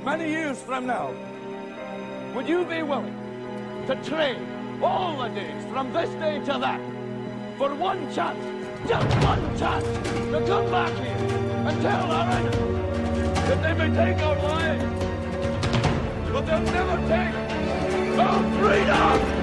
many years from now, would you be willing to trade all the days from this day to that for one chance, just one chance, to come back here and tell our enemies that they may take our lives, but they'll never take our freedom?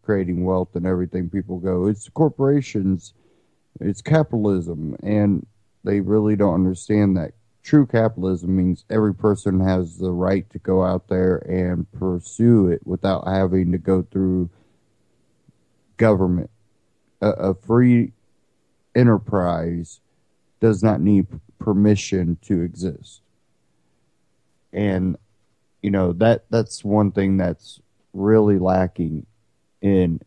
creating wealth and everything, people go, it's corporations, it's capitalism. And they really don't understand that true capitalism means every person has the right to go out there and pursue it without having to go through government. A free enterprise does not need permission to exist. And that's one thing that's really lacking in.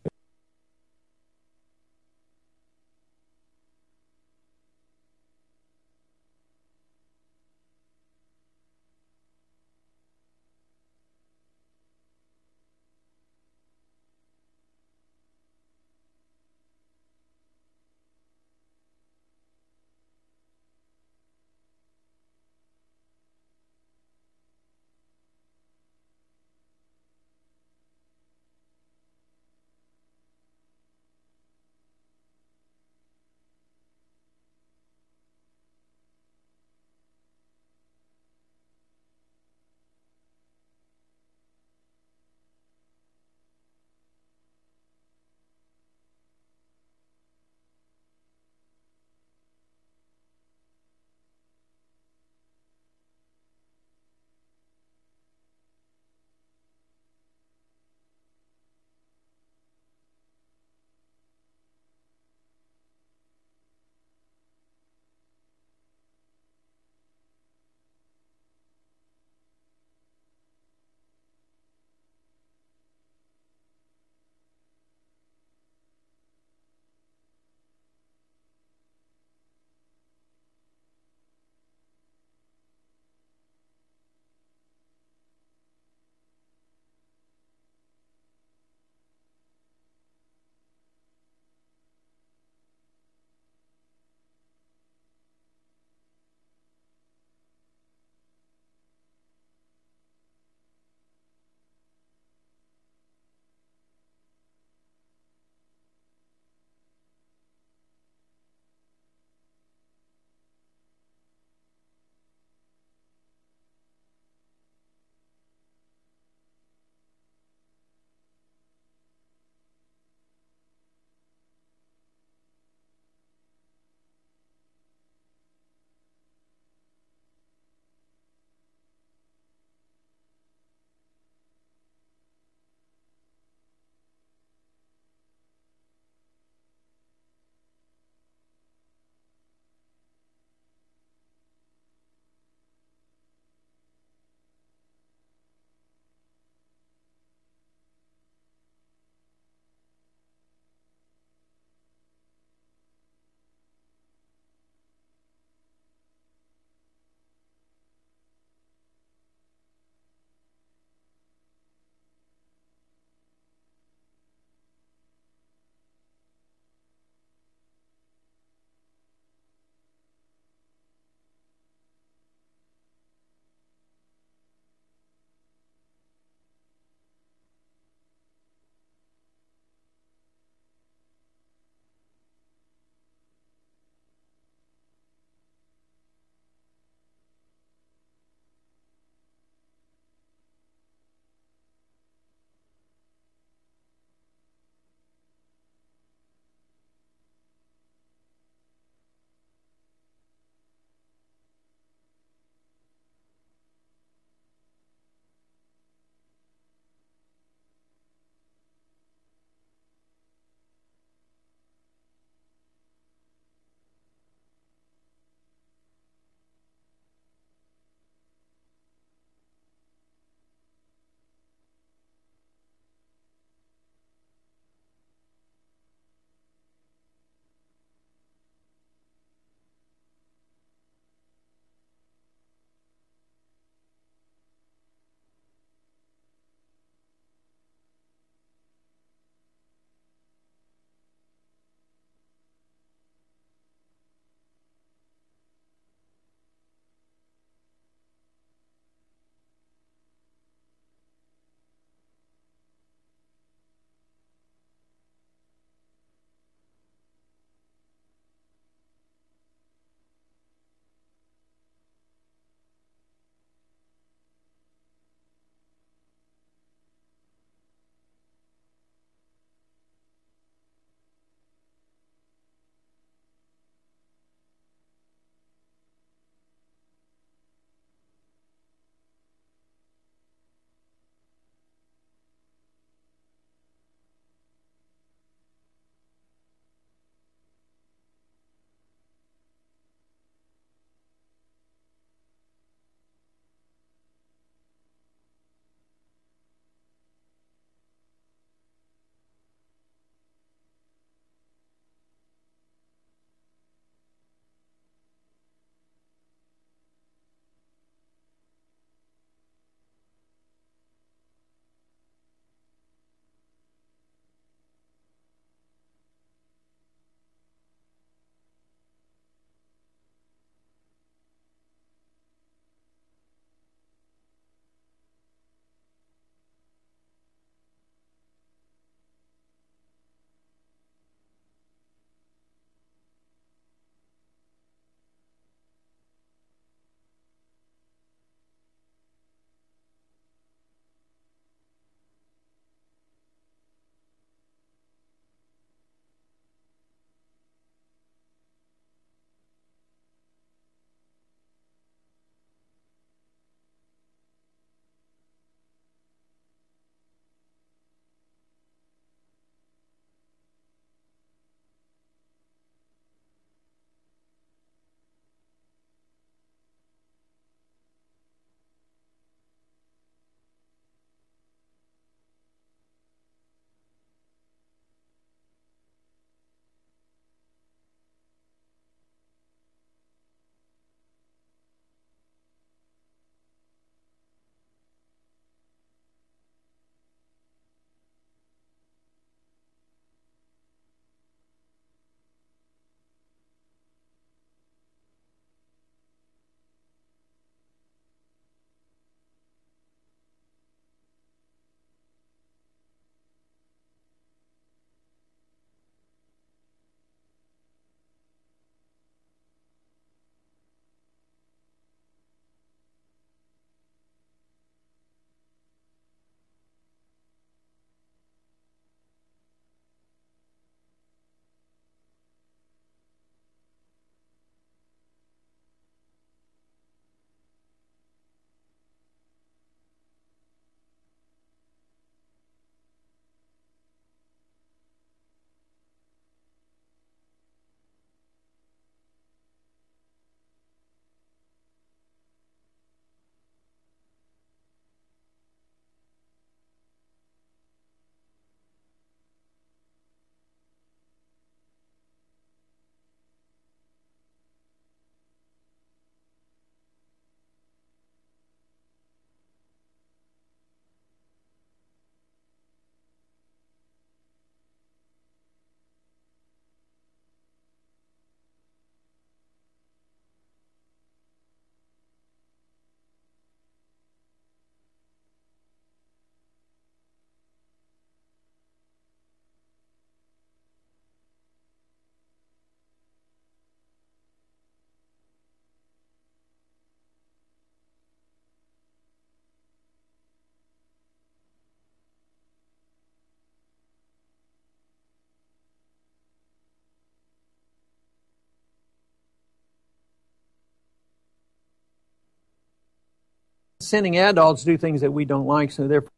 Consenting adults do things that we don't like, so therefore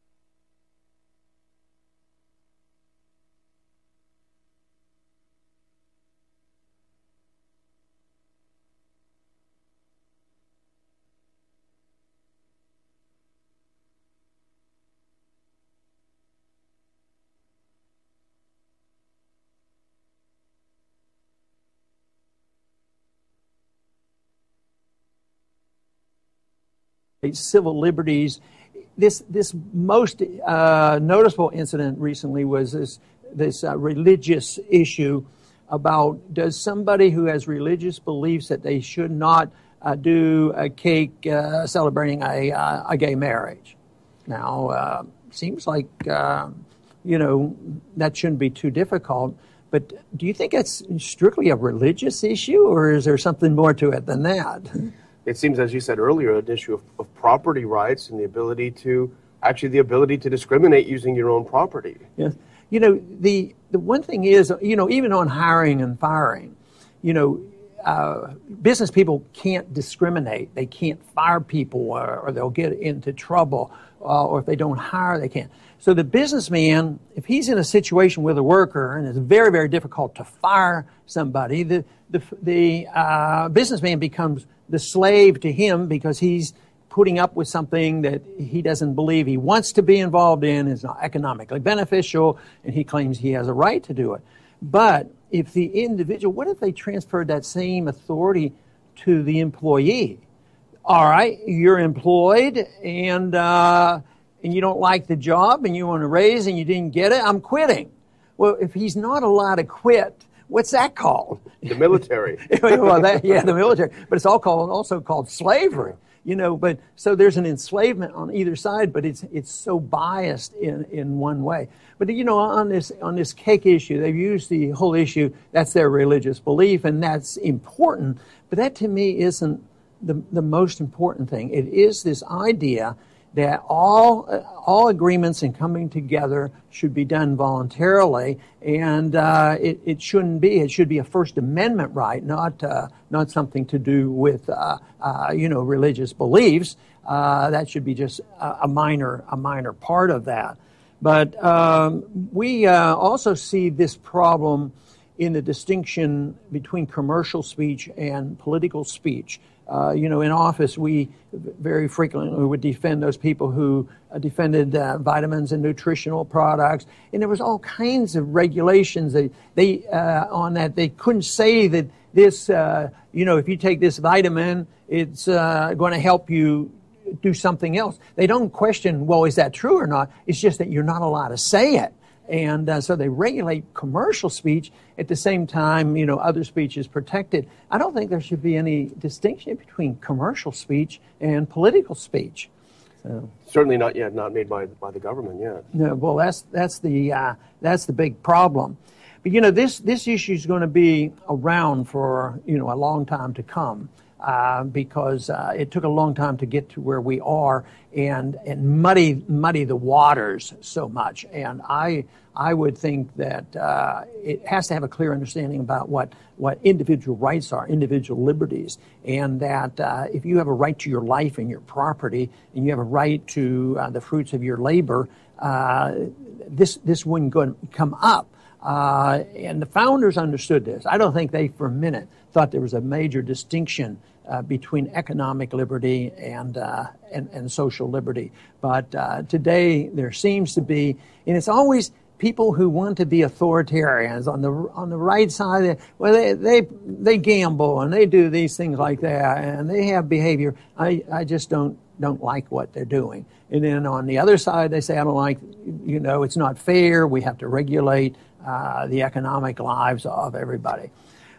civil liberties. This most noticeable incident recently was this religious issue about, does somebody who has religious beliefs that they should not do a cake celebrating a gay marriage? Now, seems like that shouldn't be too difficult. But do you think it's strictly a religious issue, or is there something more to it than that? It seems, as you said earlier, an issue of property rights and the ability to discriminate using your own property. Yes. The one thing is, even on hiring and firing, business people can't discriminate. They can't fire people or they'll get into trouble, or if they don't hire, they can't. So the businessman, if he's in a situation with a worker and it's very, very difficult to fire somebody, the businessman becomes the slave to him because he's putting up with something that he doesn't believe he wants to be involved in, is not economically beneficial, and he claims he has a right to do it. But if the individual, what if they transferred that same authority to the employee? All right, you're employed and you don't like the job and you want a raise and you didn't get it, I'm quitting. Well, if he's not allowed to quit, what's that called? The military. Well, the military. But it's also called slavery. But so there's an enslavement on either side, but it's so biased in one way. But on this cake issue, they've used the whole issue, that's their religious belief, and that's important. But that to me isn't the most important thing. It is this idea that all agreements and coming together should be done voluntarily, and it shouldn't be. It should be a First Amendment right, not something to do with religious beliefs. That should be just a minor part of that. But we also see this problem in the distinction between commercial speech and political speech. In office, we very frequently would defend those people who defended vitamins and nutritional products, and there was all kinds of regulations they on that. They couldn't say that this, if you take this vitamin, it's going to help you do something else. They don't question, well, is that true or not? It's just that you're not allowed to say it. And so they regulate commercial speech. At the same time, other speech is protected. I don't think there should be any distinction between commercial speech and political speech. So, certainly not yet, not made by the government yet. No, well, that's the big problem. But this issue is going to be around for a long time to come. Because it took a long time to get to where we are and muddy the waters so much. And I would think that it has to have a clear understanding about what individual rights are, individual liberties, and that if you have a right to your life and your property, and you have a right to the fruits of your labor, this wouldn't come up. And the founders understood this. I don't think they for a minute thought there was a major distinction between economic liberty and social liberty. But today there seems to be, and it's always people who want to be authoritarians on the right side. Well, they gamble and they do these things like that, and they have behavior. I just don't like what they're doing. And then on the other side, they say, I don't like, it's not fair. We have to regulate the economic lives of everybody.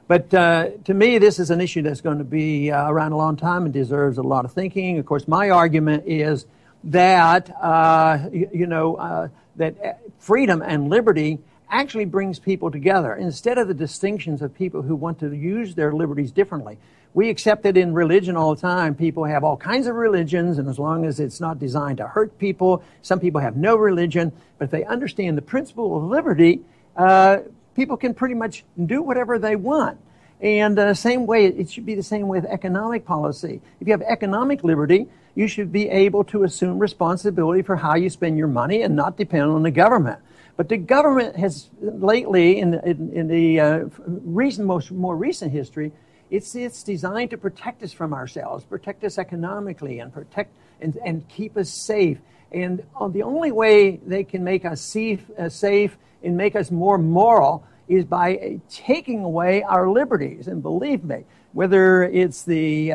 But to me, this is an issue that's going to be around a long time and deserves a lot of thinking. Of course, my argument is that that freedom and liberty actually brings people together instead of the distinctions of people who want to use their liberties differently. We accept that in religion all the time. People have all kinds of religions, and as long as it's not designed to hurt people, some people have no religion. But if they understand the principle of liberty, people can pretty much do whatever they want. And same way, it should be the same with economic policy. If you have economic liberty, you should be able to assume responsibility for how you spend your money and not depend on the government. But the government has lately, in the more recent history, it's designed to protect us from ourselves, protect us economically, and protect and keep us safe. And the only way they can make us safe and make us more moral is by taking away our liberties. And believe me, whether it's the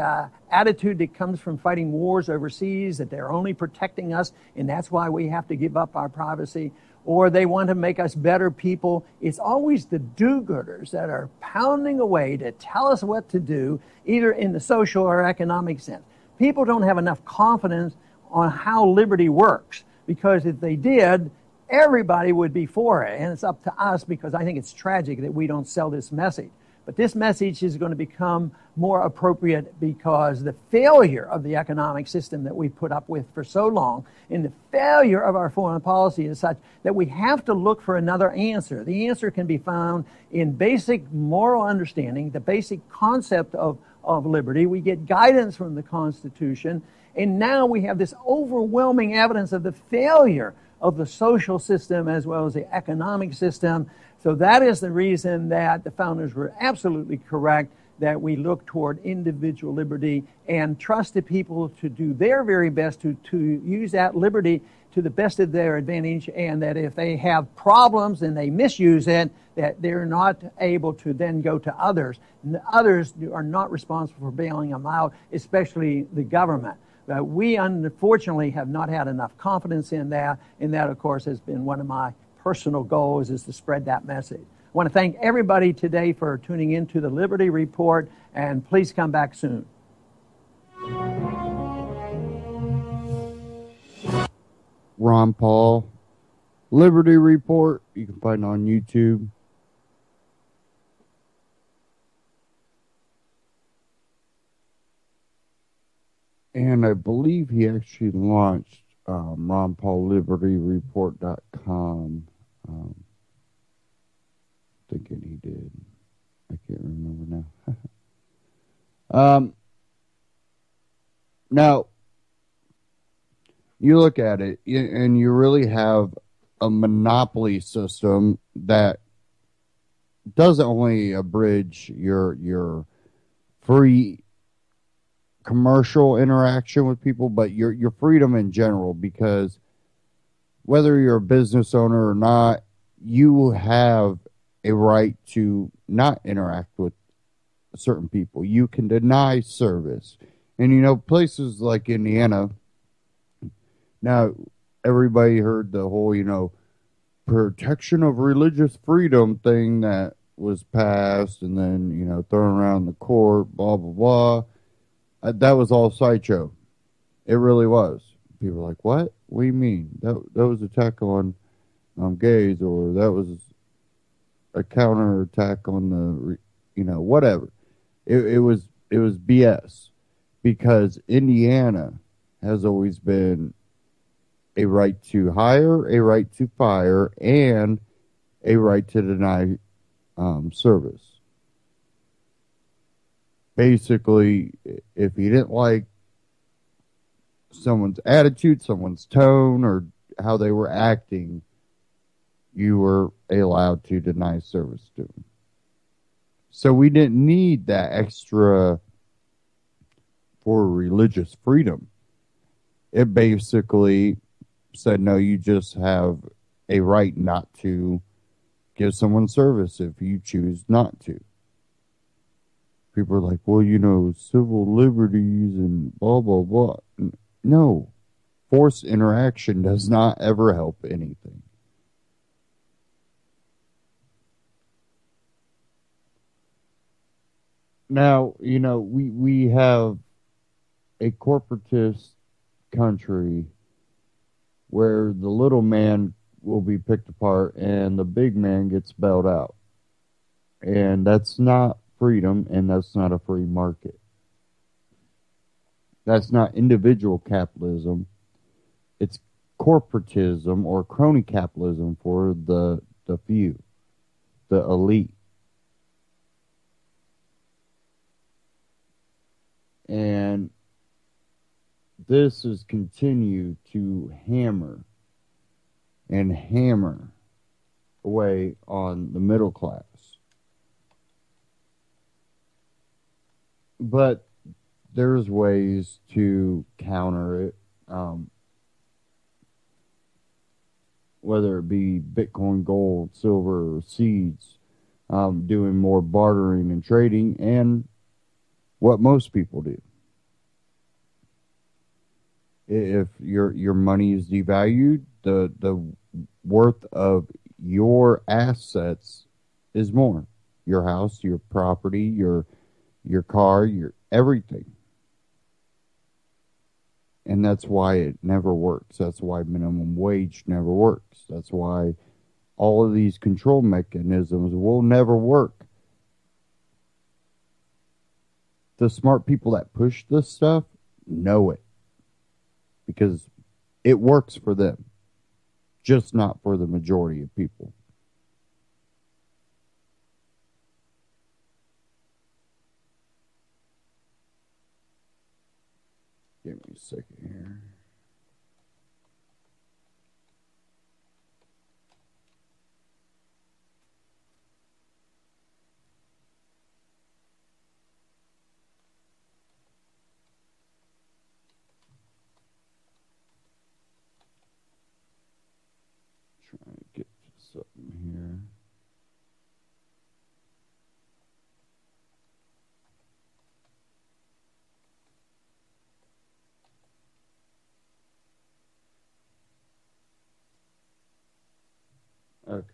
attitude that comes from fighting wars overseas, that they're only protecting us and that's why we have to give up our privacy, or they want to make us better people, it's always the do-gooders that are pounding away to tell us what to do, either in the social or economic sense. People don't have enough confidence on how liberty works, because if they did, everybody would be for it. And it's up to us, because I think it's tragic that we don't sell this message. But this message is going to become more appropriate because the failure of the economic system that we put up with for so long and the failure of our foreign policy is such that we have to look for another answer. The answer can be found in basic moral understanding, the basic concept of liberty. We get guidance from the Constitution, and now we have this overwhelming evidence of the failure of the social system as well as the economic system. So that is the reason that the founders were absolutely correct, that we look toward individual liberty and trust the people to do their very best to use that liberty to the best of their advantage, and that if they have problems and they misuse it, that they're not able to then go to others. And others are not responsible for bailing them out, especially the government. We unfortunately have not had enough confidence in that, and that, of course, has been one of my personal goals, is to spread that message. I want to thank everybody today for tuning into the Liberty Report, and please come back soon. Ron Paul, Liberty Report. You can find it on YouTube. And I believe he actually launched RonPaulLibertyReport.com. Thinking he did. I can't remember now. Now, you look at it, and you really have a monopoly system that doesn't only abridge your free commercial interaction with people, but your freedom in general, because whether you're a business owner or not, you have a right to not interact with certain people. You can deny service. And, places like Indiana, now everybody heard the whole, protection of religious freedom thing that was passed and then, thrown around the court, blah, blah, blah. That was all sideshow. It really was. People were like, what? What do you mean? That was an attack on gays, or that was a counterattack on the, whatever. It was BS, because Indiana has always been a right to hire, a right to fire, and a right to deny service. Basically, if you didn't like someone's attitude, someone's tone, or how they were acting, you were allowed to deny service to them. So we didn't need that extra for religious freedom. It basically said, no, you just have a right not to give someone service if you choose not to. People are like, well, civil liberties and blah, blah, blah. No. Forced interaction does not ever help anything. Now, we have a corporatist country where the little man will be picked apart and the big man gets bailed out. And that's not freedom, and that's not a free market. That's not individual capitalism. It's corporatism or crony capitalism for the few, the elite. And this has continued to hammer and hammer away on the middle class. But there's ways to counter it, whether it be Bitcoin, gold, silver, or seeds, doing more bartering and trading, and what most people do. If your money is devalued, the worth of your assets is more. Your house, your property, your car, your everything. And that's why it never works. That's why minimum wage never works. That's why all of these control mechanisms will never work. The smart people that push this stuff know it, because it works for them, just not for the majority of people. Give me a second here. Trying to get to something here. Okay.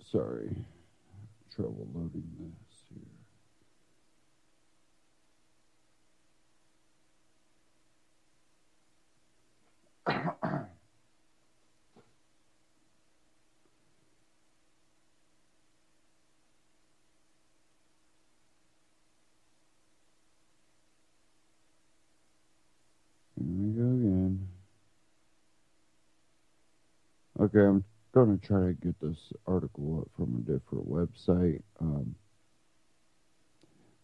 Sorry. Trouble loading this here. Here we go again. Okay, I'm going to try to get this article up from a different website.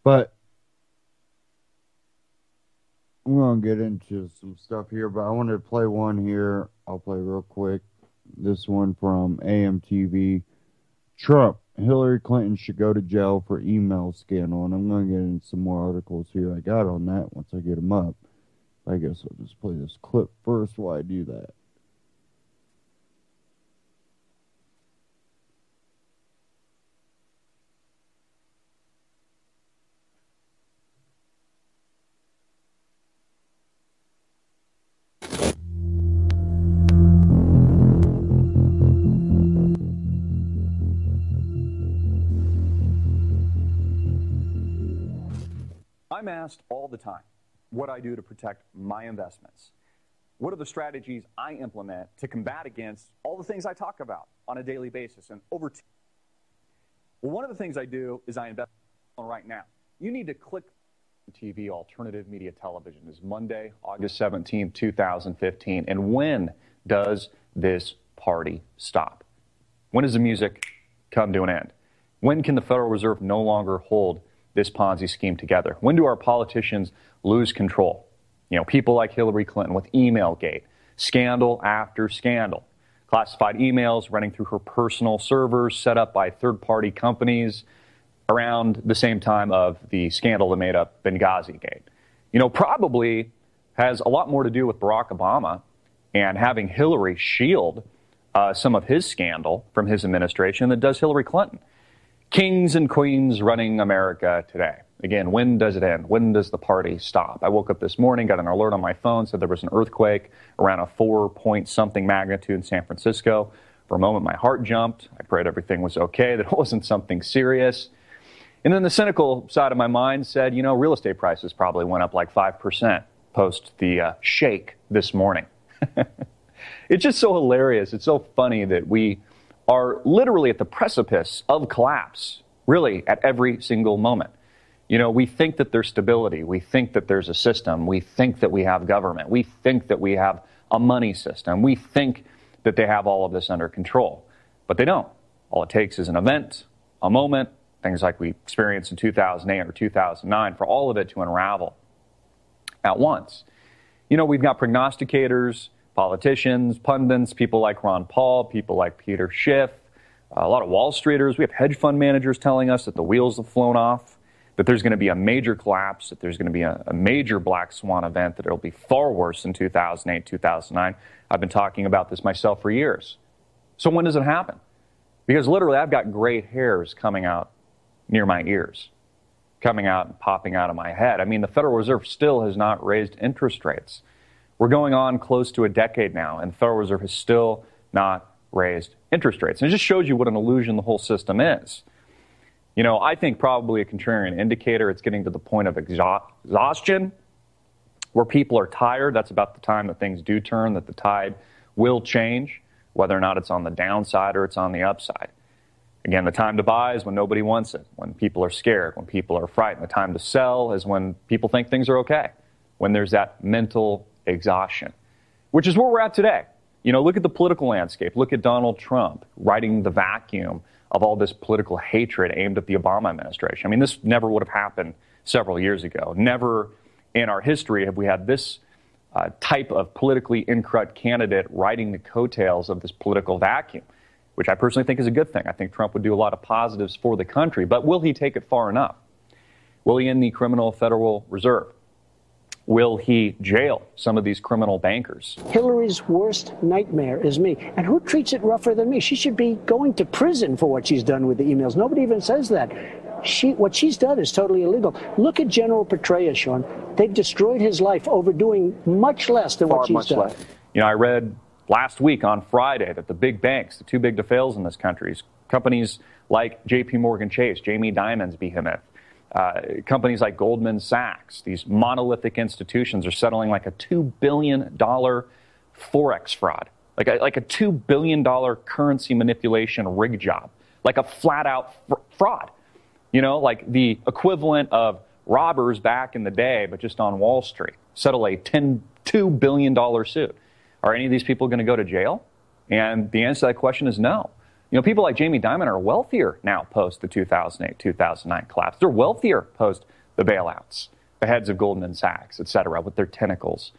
But I'm going to get into some stuff here, but I wanted to play one here. I'll play real quick. This one from AMTV. Trump, Hillary Clinton should go to jail for email scandal. And I'm going to get into some more articles here I got on that once I get them up. I guess I'll just play this clip first while I do that. I'm asked all the time what I do to protect my investments. What are the strategies I implement to combat against all the things I talk about on a daily basis? And well, one of the things I do is I invest right now. You need to click TV Alternative Media Television. It's Monday, August 17, 2015. And when does this party stop? When does the music come to an end? When can the Federal Reserve no longer hold this Ponzi scheme together? When do our politicians lose control? You know, people like Hillary Clinton with Emailgate, scandal after scandal, classified emails running through her personal servers set up by third-party companies around the same time of the scandal that made up Benghazi-gate. You know, probably has a lot more to do with Barack Obama and having Hillary shield some of his scandal from his administration than does Hillary Clinton. Kings and queens running America today. Again, when does it end? When does the party stop? I woke up this morning, got an alert on my phone, said there was an earthquake around a 4-point-something magnitude in San Francisco. For a moment, my heart jumped. I prayed everything was okay, that it wasn't something serious. And then the cynical side of my mind said, you know, real estate prices probably went up like 5% post the shake this morning. It's just so hilarious. It's so funny that we are literally at the precipice of collapse, really, at every single moment. You know, we think that there's stability. We think that there's a system. We think that we have government. We think that we have a money system. We think that they have all of this under control. But they don't. All it takes is an event, a moment, things like we experienced in 2008 or 2009, for all of it to unravel at once. You know, we've got prognosticators, politicians, pundits, people like Ron Paul, people like Peter Schiff, a lot of Wall Streeters. We have hedge fund managers telling us that the wheels have flown off, that there's going to be a major collapse, that there's going to be a major black swan event, that it'll be far worse than 2008, 2009. I've been talking about this myself for years. So when does it happen? Because literally I've got gray hairs coming out near my ears, coming out and popping out of my head. I mean, the Federal Reserve still has not raised interest rates. We're going on close to a decade now, and the Federal Reserve has still not raised interest rates. And it just shows you what an illusion the whole system is. You know, I think probably a contrarian indicator, it's getting to the point of exhaustion, where people are tired. That's about the time that things do turn, that the tide will change, whether or not it's on the downside or it's on the upside. Again, the time to buy is when nobody wants it, when people are scared, when people are frightened. The time to sell is when people think things are okay, when there's that mental exhaustion, which is where we're at today. You know, look at the political landscape. Look at Donald Trump riding the vacuum of all this political hatred aimed at the Obama administration. I mean, this never would have happened several years ago. Never in our history have we had this type of politically incorrect candidate riding the coattails of this political vacuum, which I personally think is a good thing. I think Trump would do a lot of positives for the country, but will he take it far enough? Will he end the criminal Federal Reserve? Will he jail some of these criminal bankers? Hillary's worst nightmare is me. And who treats it rougher than me? She should be going to prison for what she's done with the emails. Nobody even says that. What she's done is totally illegal. Look at General Petraeus, Sean. They've destroyed his life over doing much less than what she's done. Less. You know, I read last week on Friday that the big banks, the too big to fails in this country, companies like J.P. Morgan Chase, Jamie Dimon's behemoth, companies like Goldman Sachs, these monolithic institutions are settling like a $2 billion Forex fraud, like a $2 billion currency manipulation rig job, like a flat-out fraud. You know, like the equivalent of robbers back in the day, but just on Wall Street, settle a $2 billion suit. Are any of these people going to go to jail? And the answer to that question is no. You know, people like Jamie Dimon are wealthier now post the 2008, 2009 collapse. They're wealthier post the bailouts, the heads of Goldman Sachs, et cetera, with their tentacles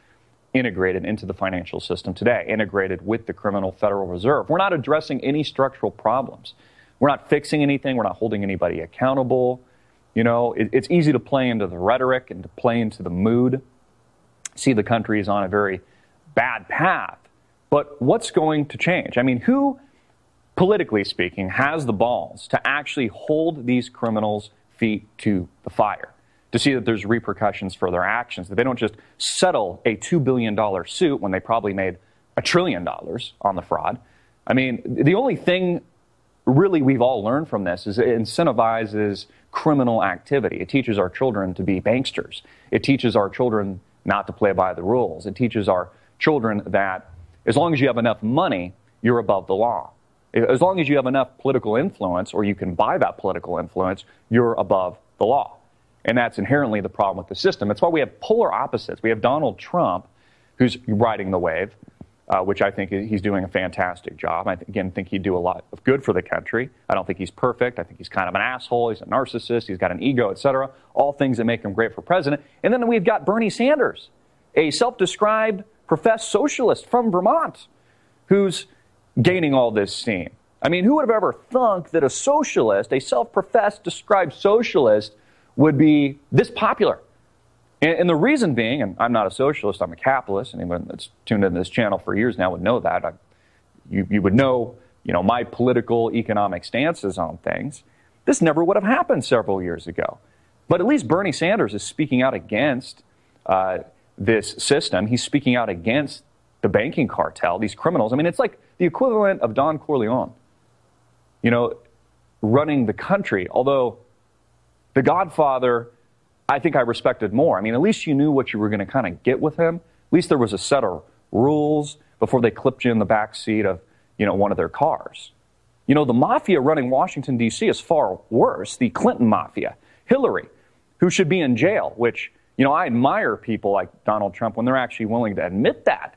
integrated into the financial system today, integrated with the criminal Federal Reserve. We're not addressing any structural problems. We're not fixing anything. We're not holding anybody accountable. You know, it's easy to play into the rhetoric and to play into the mood. See, the country is on a very bad path. But what's going to change? I mean, who, politically speaking, has the balls to actually hold these criminals' feet to the fire, to see that there's repercussions for their actions, that they don't just settle a $2 billion suit when they probably made $1 trillion on the fraud? I mean, the only thing really we've all learned from this is it incentivizes criminal activity. It teaches our children to be banksters. It teaches our children not to play by the rules. It teaches our children that as long as you have enough money, you're above the law. As long as you have enough political influence, or you can buy that political influence, you're above the law. And that's inherently the problem with the system. That's why we have polar opposites. We have Donald Trump, who's riding the wave, which I think he's doing a fantastic job. I, again, think he'd do a lot of good for the country. I don't think he's perfect. I think he's kind of an asshole. He's a narcissist. He's got an ego, et cetera. All things that make him great for president. And then we've got Bernie Sanders, a self-described professed socialist from Vermont, who's gaining all this steam. I mean, who would have ever thunk that a socialist, a self-professed described socialist, would be this popular? And the reason being, and I'm not a socialist, I'm a capitalist. Anyone that's tuned into this channel for years now would know that. You would know, my political, economic stances on things. This never would have happened several years ago. But at least Bernie Sanders is speaking out against this system. He's speaking out against the banking cartel, these criminals. I mean, it's like the equivalent of Don Corleone, running the country. Although the Godfather, I think I respected more. I mean, at least you knew what you were going to kind of get with him. At least there was a set of rules before they clipped you in the back seat of, one of their cars. The mafia running Washington, D.C. is far worse. The Clinton mafia, Hillary, who should be in jail, which, I admire people like Donald Trump when they're actually willing to admit that.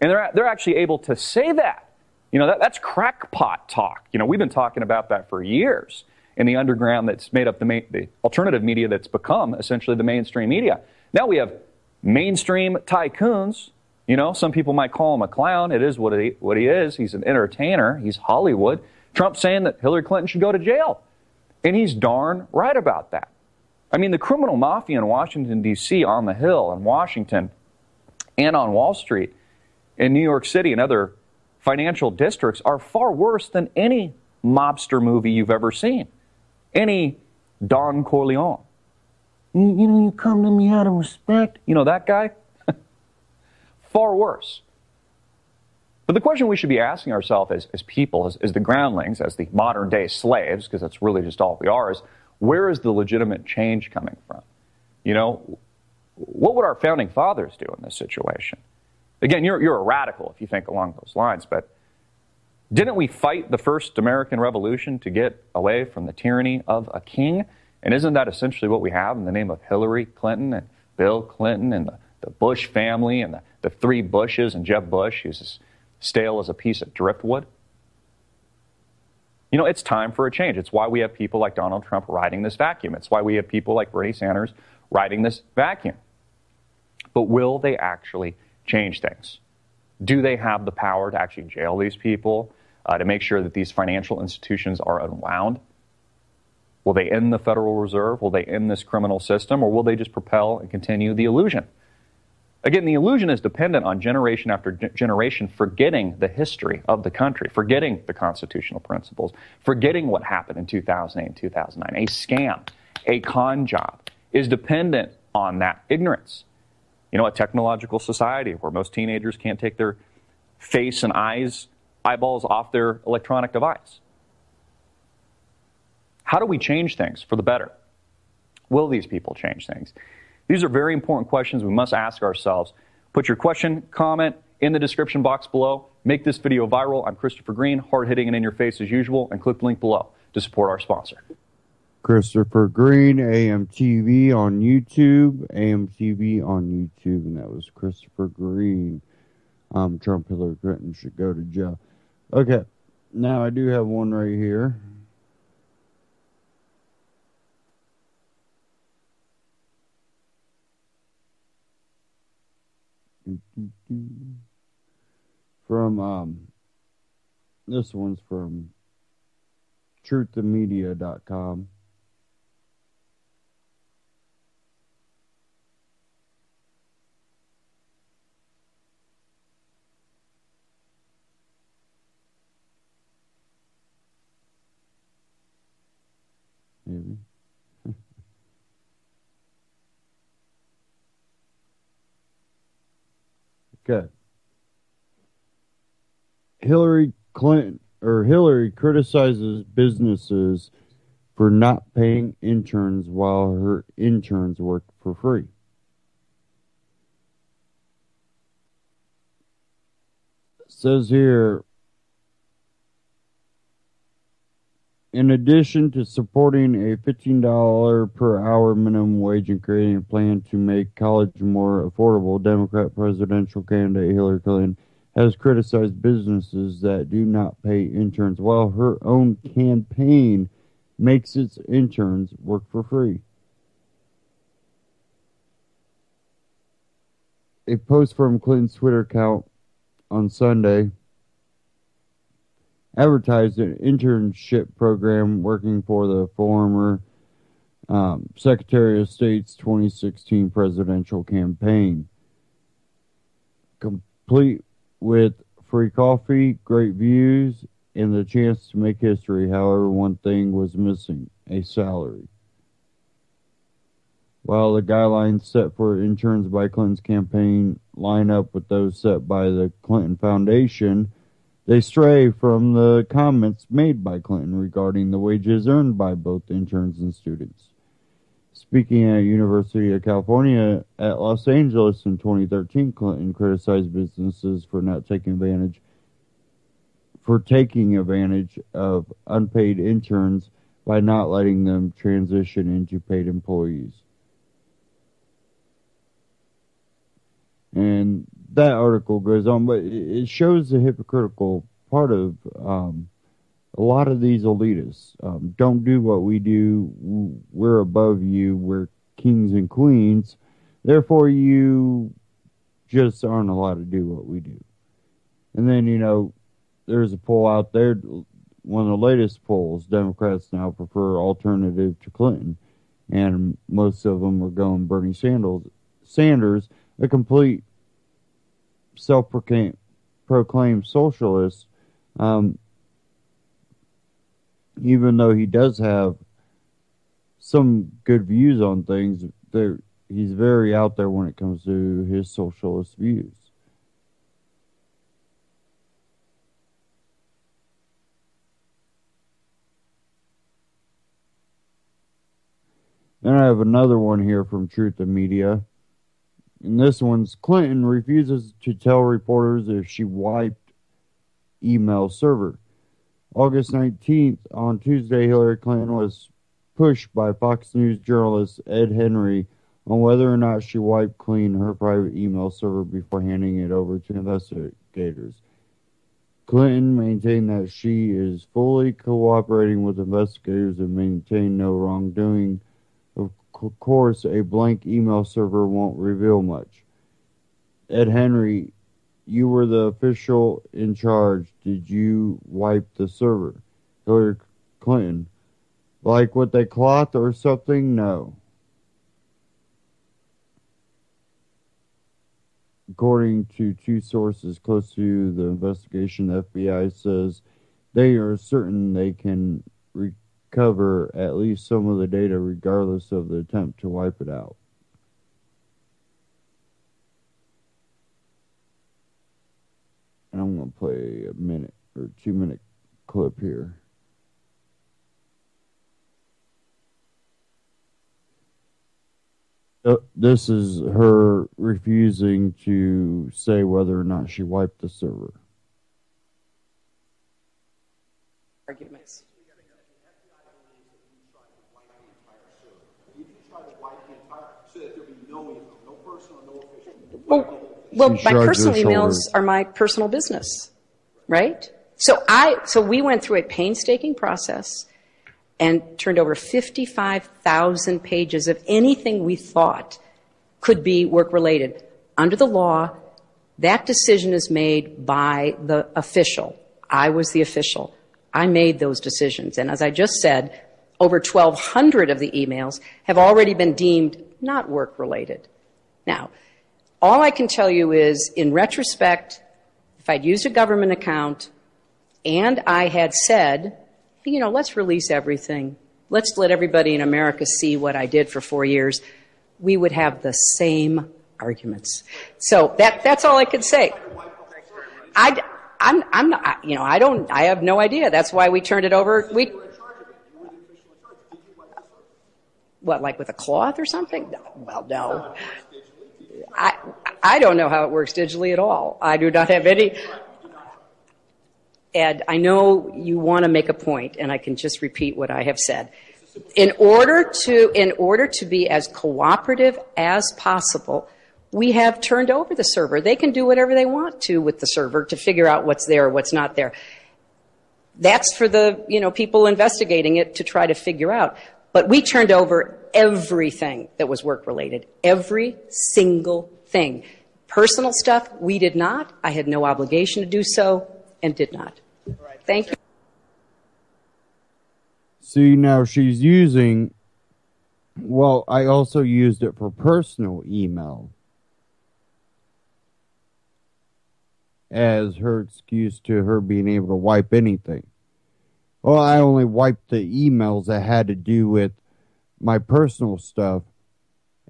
And they're actually able to say that. That's crackpot talk. We've been talking about that for years in the underground that's made up the alternative media that's become essentially the mainstream media. Now we have mainstream tycoons. Some people might call him a clown. It is what he is. He's an entertainer. He's Hollywood. Trump's saying that Hillary Clinton should go to jail. And he's darn right about that. I mean, the criminal mafia in Washington, D.C., on the Hill in Washington and on Wall Street in New York City and other financial districts are far worse than any mobster movie you've ever seen. Any Don Corleone. You come to me out of respect. That guy? Far worse. But the question we should be asking ourselves as people, as the groundlings, as the modern day slaves, because that's really just all we are, is where is the legitimate change coming from? What would our founding fathers do in this situation? Again, you're a radical if you think along those lines, but didn't we fight the first American Revolution to get away from the tyranny of a king? And isn't that essentially what we have in the name of Hillary Clinton and Bill Clinton and the Bush family and the three Bushes and Jeb Bush, who's as stale as a piece of driftwood? It's time for a change. It's why we have people like Donald Trump riding this vacuum. It's why we have people like Bernie Sanders riding this vacuum. But will they actually change things? Do they have the power to actually jail these people, to make sure that these financial institutions are unwound? Will they end the Federal Reserve? Will they end this criminal system? Or will they just propel and continue the illusion? Again, the illusion is dependent on generation after generation forgetting the history of the country, forgetting the constitutional principles, forgetting what happened in 2008 and 2009. A scam, a con job is dependent on that ignorance. A technological society where most teenagers can't take their face and eyeballs off their electronic device. How do we change things for the better? Will these people change things? These are very important questions we must ask ourselves. Put your question, comment in the description box below. Make this video viral. I'm Christopher Green, hard-hitting and in your face as usual, and click the link below to support our sponsor. Christopher Green, AMTV on YouTube, AMTV on YouTube, and that was Christopher Green. Trump, Hillary Clinton should go to jail. Okay, now I do have one right here. From, this one's from truthandmedia.com. Maybe. Okay. Hillary criticizes businesses for not paying interns while her interns work for free. It says here, in addition to supporting a $15 per hour minimum wage and creating a plan to make college more affordable, Democrat presidential candidate Hillary Clinton has criticized businesses that do not pay interns while her own campaign makes its interns work for free. A post from Clinton's Twitter account on Sunday advertised an internship program working for the former Secretary of State's 2016 presidential campaign. Complete with free coffee, great views, and the chance to make history. However, one thing was missing: a salary. While the guidelines set for interns by Clinton's campaign line up with those set by the Clinton Foundation, they stray from the comments made by Clinton regarding the wages earned by both interns and students. Speaking at University of California at Los Angeles in 2013, Clinton criticized businesses for taking advantage of unpaid interns by not letting them transition into paid employees. And that article goes on, but it shows the hypocritical part of a lot of these elitists. Don't do what we do. We're above you. We're kings and queens. Therefore, you just aren't allowed to do what we do. And then, there's a poll out there, one of the latest polls. Democrats now prefer alternative to Clinton. And most of them are going Bernie Sanders, a complete self-proclaimed socialist, even though he does have some good views on things, he's very out there when it comes to his socialist views. Then I have another one here from Truth and Media. And this one's Clinton refuses to tell reporters if she wiped email server. August 19th, on Tuesday, Hillary Clinton was pushed by Fox News journalist Ed Henry on whether or not she wiped clean her private email server before handing it over to investigators. Clinton maintained that she is fully cooperating with investigators and maintained no wrongdoing. Of course, a blank email server won't reveal much. Ed Henry, you were the official in charge. Did you wipe the server? Hillary Clinton, like with a cloth or something? No. According to two sources close to the investigation, the FBI says they are certain they can recover at least some of the data regardless of the attempt to wipe it out. And I'm going to play a minute or 2-minute clip here. This is her refusing to say whether or not she wiped the server. Arguments. Well, my personal emails are my personal business, right? So we went through a painstaking process and turned over 55,000 pages of anything we thought could be work-related. Under the law, that decision is made by the official. I was the official. I made those decisions. And as I just said, over 1,200 of the emails have already been deemed not work-related. Now, all I can tell you is, in retrospect, if I'd used a government account and I had said, let's release everything, let's let everybody in America see what I did for 4 years, we would have the same arguments. So that's all I could say. I'm not, I have no idea. That's why we turned it over. What, like with a cloth or something? Well, no. I don't know how it works digitally at all. I do not have any. Ed, I know you want to make a point, and I can just repeat what I have said. In order to be as cooperative as possible, we have turned over the server. They can do whatever they want to with the server to figure out what's there or what's not there. That's for the people investigating it to try to figure out. But we turned over everything that was work-related, every single thing. Personal stuff, we did not. I had no obligation to do so and did not. Thank you. See, now she's using, I also used it for personal email as her excuse to her being able to wipe anything. Well, I only wiped the emails that had to do with my personal stuff,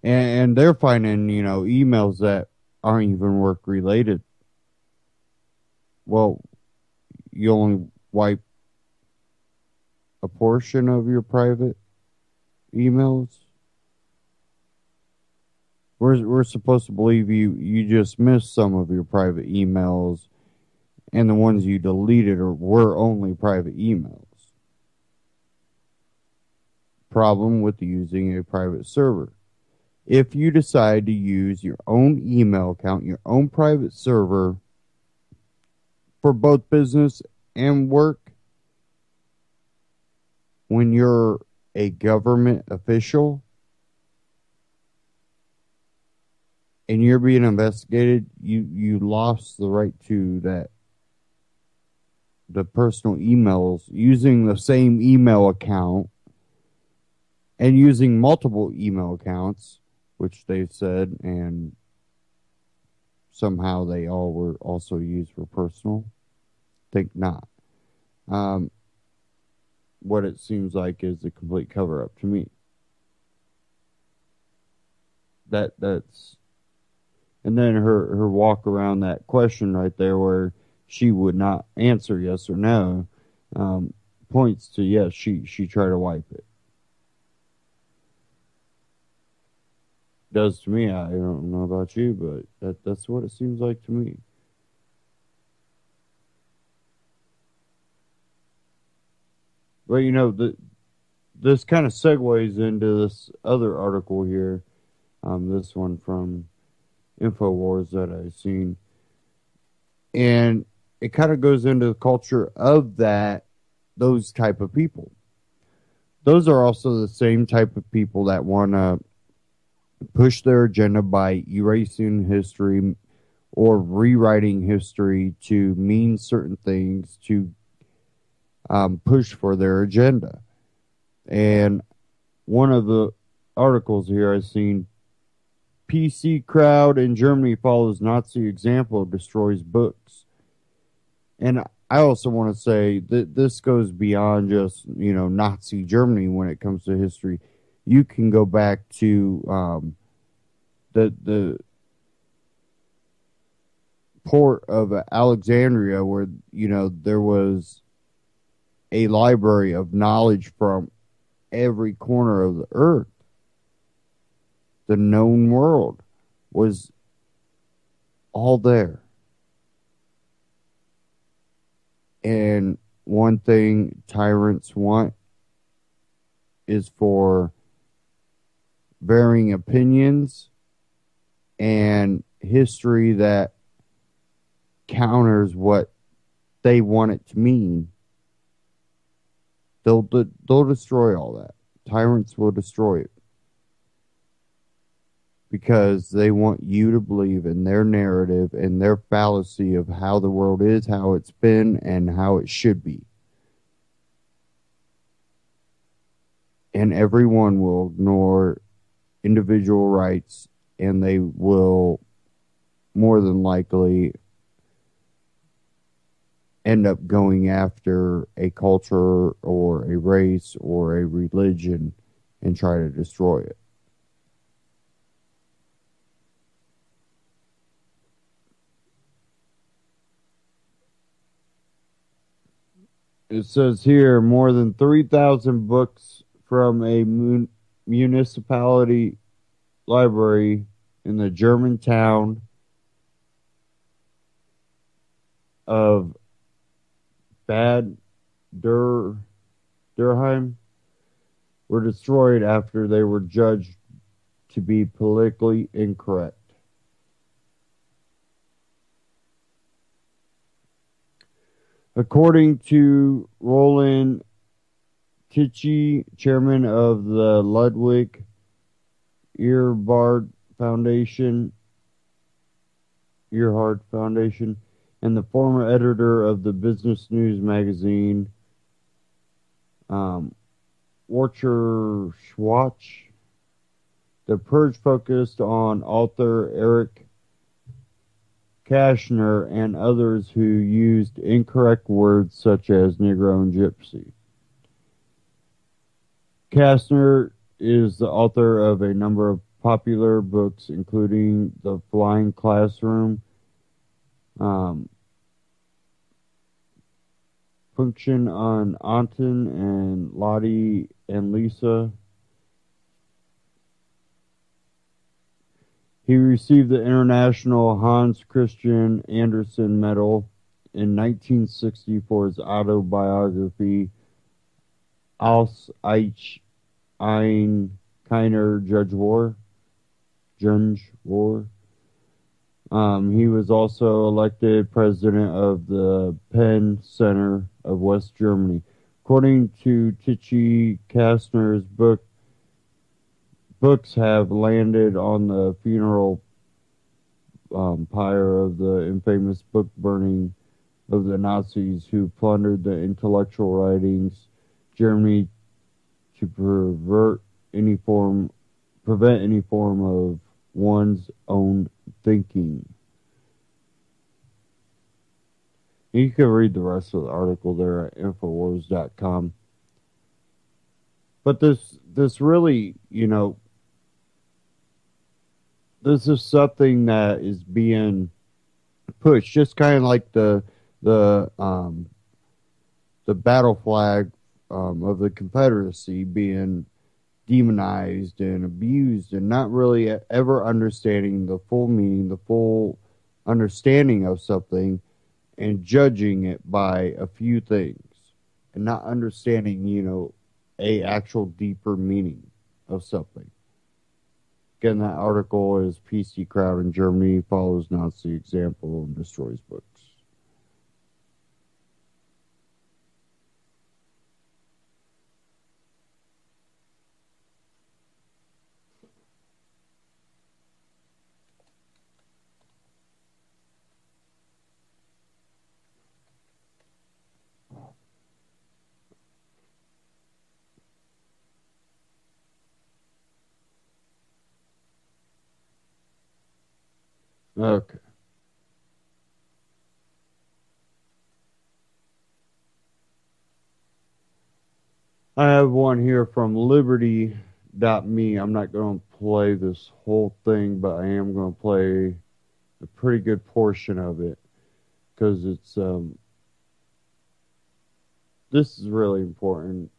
and they're finding, emails that aren't even work-related. Well, you only wipe a portion of your private emails? We're supposed to believe you just missed some of your private emails, and the ones you deleted were only private emails. Problem with using a private server. if you decide to use your own email account, your own private server for both business and work, when you're a government official and you're being investigated, you lost the right to that, the personal emails, using the same email account and using multiple email accounts, which they've said, and somehow they all were also used for personal. Think not. What it seems like is a complete cover-up to me. That's, and then her walk around that question right there, where she would not answer yes or no, points to yes, she tried to wipe it. Does to me. I don't know about you, but that's what it seems like to me. But you know, this kind of segues into this other article here. This one from InfoWars that I've seen. And it kind of goes into the culture of those type of people. Those are also the same type of people that want to push their agenda by erasing history or rewriting history to mean certain things, to push for their agenda. And one of the articles here I've seen, PC crowd in Germany follows Nazi example, destroys books. And I also want to say that this goes beyond just, Nazi Germany when it comes to history. You can go back to the port of Alexandria, where, there was a library of knowledge from every corner of the earth. The known world was all there. And one thing tyrants want is for varying opinions and history that counters what they want it to mean. They'll destroy all that. Tyrants will destroy it. Because they want you to believe in their narrative and their fallacy of how the world is, how it's been, and how it should be. And everyone will ignore individual rights, and they will more than likely end up going after a culture or a race or a religion and try to destroy it. It says here more than 3,000 books from a municipality library in the German town of Bad Dürkheim were destroyed after they were judged to be politically incorrect. According to Roland Tichy, chairman of the Ludwig Erhard Foundation, and the former editor of the Business News magazine, Warcher Schwartz, the purge focused on author Eric Kashner and others who used incorrect words such as Negro and Gypsy. Kashner is the author of a number of popular books, including The Flying Classroom, Function on Anton and Lottie and Lisa. He received the International Hans Christian Andersen Medal in 1960 for his autobiography, Als ich ein kleiner Judge war. War. He was also elected president of the Penn Center of West Germany. According to Tichy Kastner's books have landed on the funeral pyre of the infamous book burning of the Nazis who plundered the intellectual writings Germany to prevent any form of one's own thinking. You can read the rest of the article there at Infowars.com. But this really, this is something that is being pushed, just kind of like the battle flag of the Confederacy being demonized and abused, and not really ever understanding the full meaning, the full understanding of something, and judging it by a few things, and not understanding, a actual deeper meaning of something. Again, that article is PC Crowd in Germany follows Nazi example and destroys books. Okay. I have one here from Liberty.me. I'm not going to play this whole thing, but I am going to play a pretty good portion of it because it's this is really important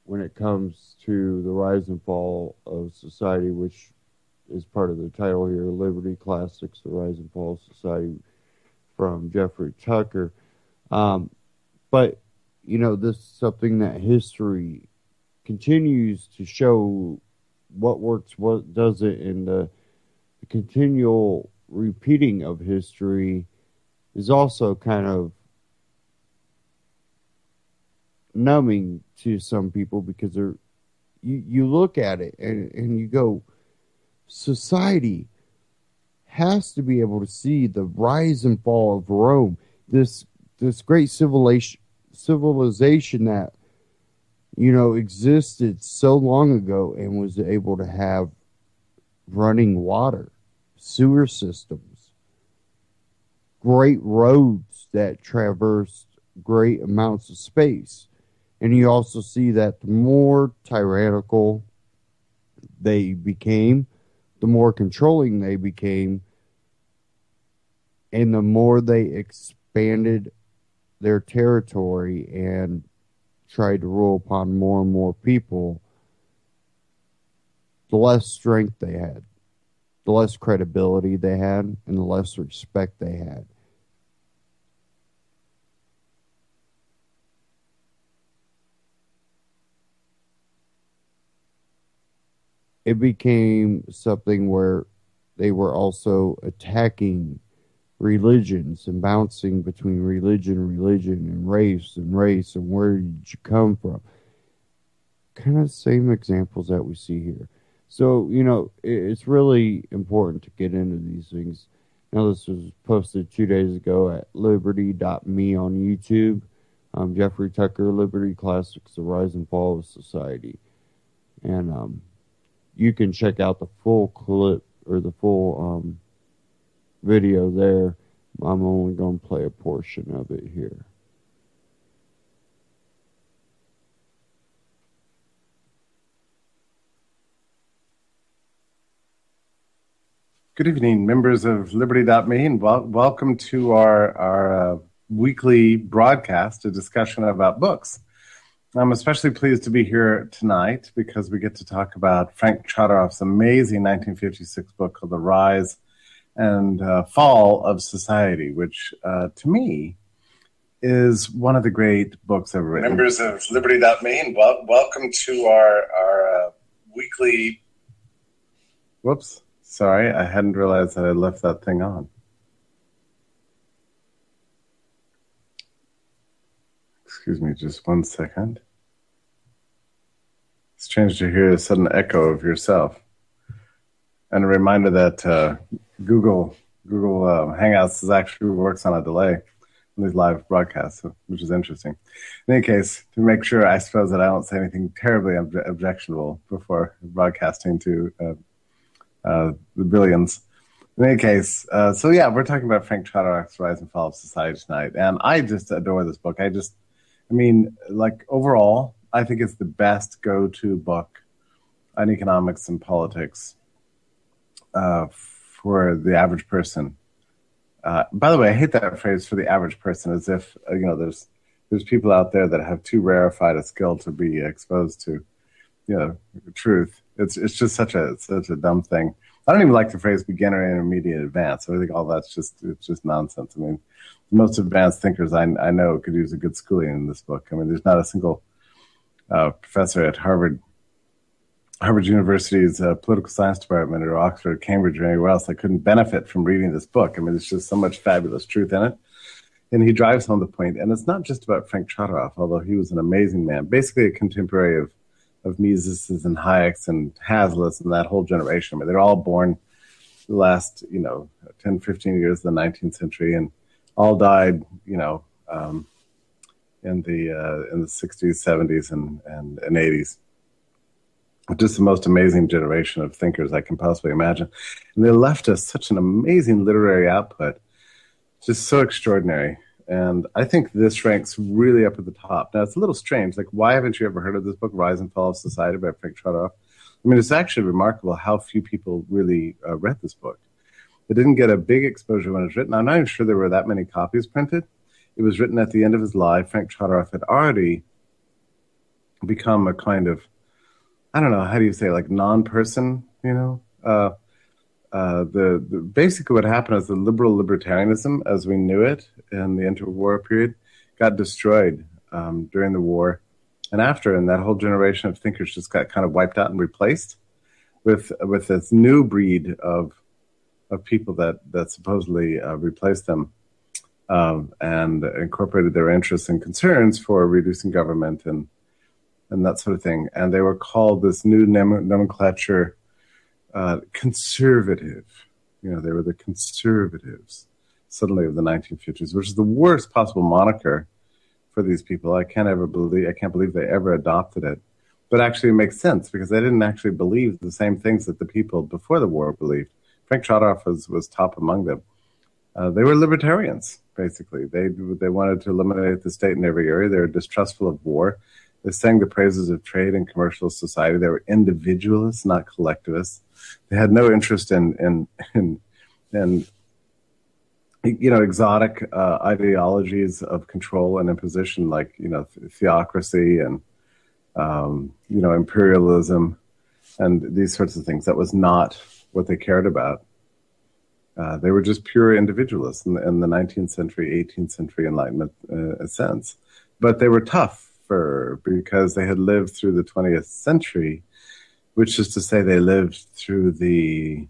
when it comes to the rise and fall of society, which is part of the title here, Liberty Classics, The Rise and Fall of Society, from Jeffrey Tucker. But, this is something that history continues to show what works, what doesn't, and the continual repeating of history is also kind of numbing to some people because you look at it and you go, society has to be able to see the rise and fall of Rome, this great civilization that existed so long ago and was able to have running water, sewer systems, great roads that traversed great amounts of space. And you also see that the more tyrannical they became, the more controlling they became, and the more they expanded their territory and tried to rule upon more and more people, the less strength they had, the less credibility they had, and the less respect they had. It became something where they were also attacking religions and bouncing between religion and race and where did you come from. Kind of the same examples that we see here. So, it's really important to get into these things. Now, this was posted 2 days ago at liberty.me on YouTube. Jeffrey Tucker, Liberty Classics, The Rise and Fall of Society. And you can check out the full clip or the full video there. I'm only going to play a portion of it here. Good evening, members of Liberty.me, and welcome to our weekly broadcast, a discussion about books. I'm especially pleased to be here tonight because we get to talk about Frank Chodorov's amazing 1956 book called The Rise and Fall of Society, which to me is one of the great books ever written. Members of Liberty.me, and welcome to our weekly Whoops. Sorry, I hadn't realized that I left that thing on. Excuse me just 1 second. It's strange to hear a sudden echo of yourself. And a reminder that Google Hangouts actually works on a delay in these live broadcasts, which is interesting. In any case, to make sure, I suppose, that I don't say anything terribly objectionable before broadcasting to the billions. In any case, so yeah, we're talking about Frank Chodorkov's Rise and Fall of Society tonight, and I just adore this book. Overall, I think it's the best go-to book on economics and politics for the average person. By the way, I hate that phrase, for the average person, as if there's people out there that have too rarefied a skill to be exposed to truth. It's just such a dumb thing. I don't even like the phrase beginner, intermediate, advanced. I think all that's just nonsense. I mean, the most advanced thinkers I know could use a good schooling in this book. I mean, there's not a single professor at Harvard University's political science department, or Oxford, Cambridge, or anywhere else that couldn't benefit from reading this book. I mean, there's just so much fabulous truth in it. And he drives home the point. And it's not just about Frank Chodorkov, although he was an amazing man, basically a contemporary of Mises's and Hayek's and Hazlitt's and that whole generation. I mean, they're all born the last, 10, 15 years of the 19th century, and all died, in the 60s, 70s, and 80s. Just the most amazing generation of thinkers I can possibly imagine. And they left us such an amazing literary output, just so extraordinary. And I think this ranks really up at the top. Now, it's a little strange. Like, why haven't you ever heard of this book, Rise and Fall of Society by Frank Chodorkov? I mean, it's actually remarkable how few people really read this book. It didn't get a big exposure when it was written. I'm not even sure there were that many copies printed. It was written at the end of his life. Frank Chodorkov had already become a kind of, I don't know, how do you say, like non-person, basically what happened is the liberal libertarianism as we knew it in the interwar period got destroyed during the war and after, and that whole generation of thinkers just got kind of wiped out and replaced with this new breed of people that supposedly replaced them and incorporated their interests and concerns for reducing government and that sort of thing. And they were called this new nomenclature, conservative. They were the conservatives, suddenly, of the 1950s, which is the worst possible moniker for these people. I can't believe they ever adopted it. But actually it makes sense, because they didn't actually believe the same things that the people before the war believed. Frank Chodorkov was top among them. They were libertarians, basically. They wanted to eliminate the state in every area. They were distrustful of war. They sang the praises of trade and commercial society. They were individualists, not collectivists. They had no interest in exotic ideologies of control and imposition, like theocracy and imperialism and these sorts of things. That was not what they cared about. They were just pure individualists in the 19th century, 18th century Enlightenment sense. But they were tough because they had lived through the 20th century, which is to say they lived through the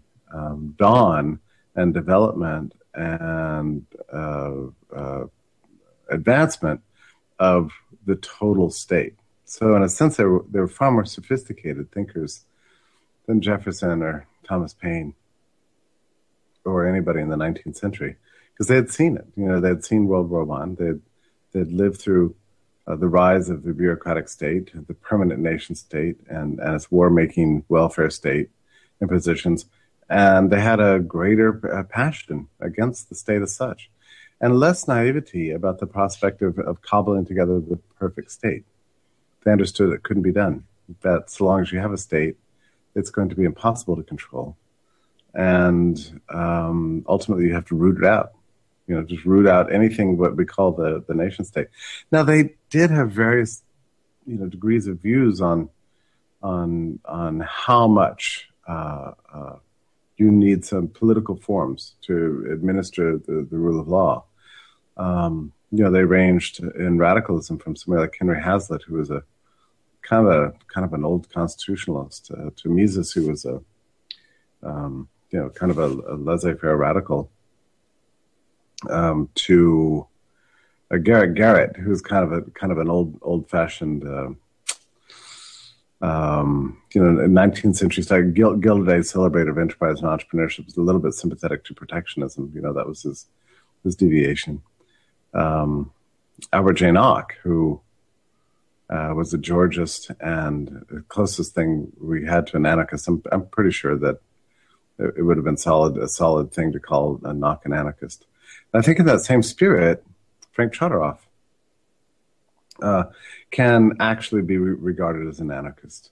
dawn and development and advancement of the total state. So in a sense, they were far more sophisticated thinkers than Jefferson or Thomas Paine or anybody in the 19th century, because they had seen it. They had seen World War I. They'd lived through the rise of the bureaucratic state, the permanent nation state, and its war-making welfare state impositions. And they had a greater passion against the state as such, and less naivety about the prospect of cobbling together the perfect state. They understood it couldn't be done, that so long as you have a state, it's going to be impossible to control. And ultimately, you have to root it out. Just root out anything what we call the nation state. Now, they did have various, degrees of views on how much you need some political forms to administer the rule of law. They ranged in radicalism from somebody like Henry Hazlitt, who was a kind of an old constitutionalist, to Mises, who was kind of a laissez-faire radical, to Garrett, who's kind of an old-fashioned, 19th century style. Gilded Age celebrator of enterprise and entrepreneurship, was a little bit sympathetic to protectionism. That was his deviation. Albert J. Nock, who was a Georgist and the closest thing we had to an anarchist. I'm pretty sure that it would have been a solid thing to call Nock an anarchist. And I think in that same spirit, Frank Chodorow can actually be regarded as an anarchist.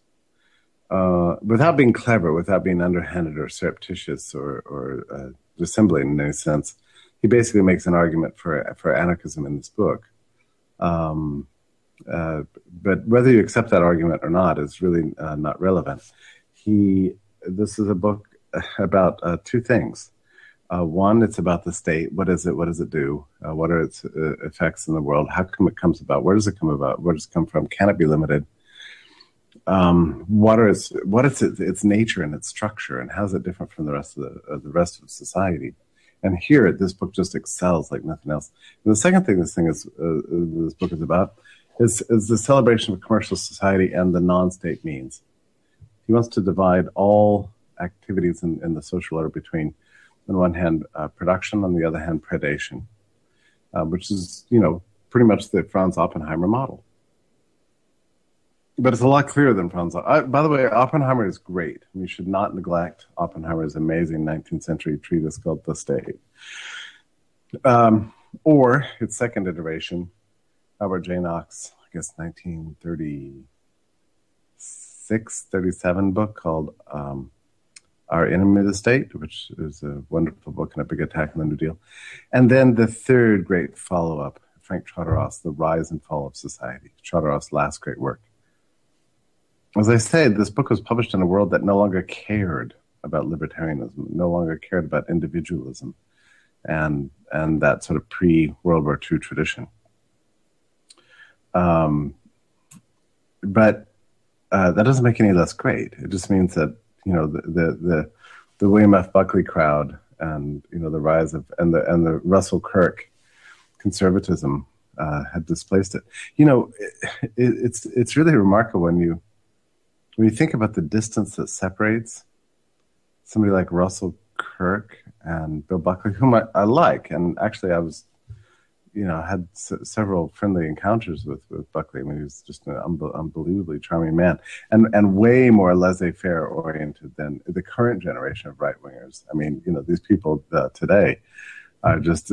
Without being clever, without being underhanded or surreptitious or dissembling in any sense, he basically makes an argument for anarchism in this book. But whether you accept that argument or not is really not relevant. This is a book about two things. One, it's about the state. What is it? What does it do? What are its effects in the world? How come it comes about? Where does it come about? Where does it come from? Can it be limited? What is its nature and its structure, and how is it different from the rest of society? And here, this book just excels like nothing else. And the second thing this book is about is the celebration of commercial society and the non-state means. He wants to divide all activities in the social order between, on one hand, production, on the other hand, predation, which is, pretty much the Franz Oppenheimer model. But it's a lot clearer than Franz. By the way, Oppenheimer is great. You should not neglect Oppenheimer's amazing 19th century treatise called The State. Or its second iteration, Albert J. Nock's, 1936, 37 book called Our Enemy the State, which is a wonderful book and a big attack on the New Deal. And then the third great follow-up, Frank Chodorow's The Rise and Fall of Society, Chodorow's last great work. As I say, this book was published in a world that no longer cared about libertarianism, no longer cared about individualism and that sort of pre-World War II tradition. But that doesn't make any less great. It just means that, the William F. Buckley crowd and, the rise of, and the Russell Kirk conservatism had displaced it. It's really remarkable when you think about the distance that separates somebody like Russell Kirk and Bill Buckley, whom I like, and actually I was, had several friendly encounters with Buckley. I mean, he was just an unbelievably charming man, and way more laissez-faire oriented than the current generation of right-wingers. I mean, these people today are just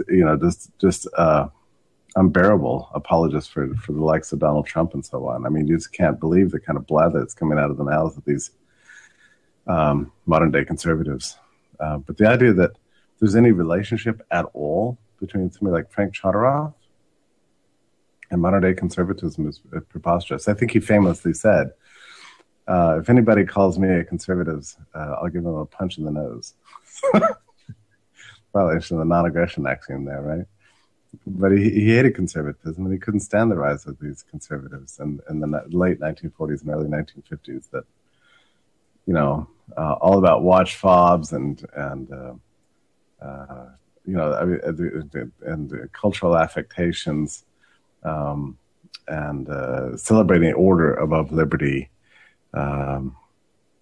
unbearable apologists for the likes of Donald Trump and so on. I mean, you just can't believe the kind of blather that's coming out of the mouths of these modern-day conservatives. But the idea that there's any relationship at all between somebody like Frank Chodorow and modern-day conservatism is preposterous. I think he famously said, if anybody calls me a conservative, I'll give them a punch in the nose. Violation of the non-aggression axiom there, right? But he hated conservatism, and he couldn't stand the rise of these conservatives in the late 1940s and early 1950s that, all about watch fobs and cultural affectations, and celebrating order above liberty,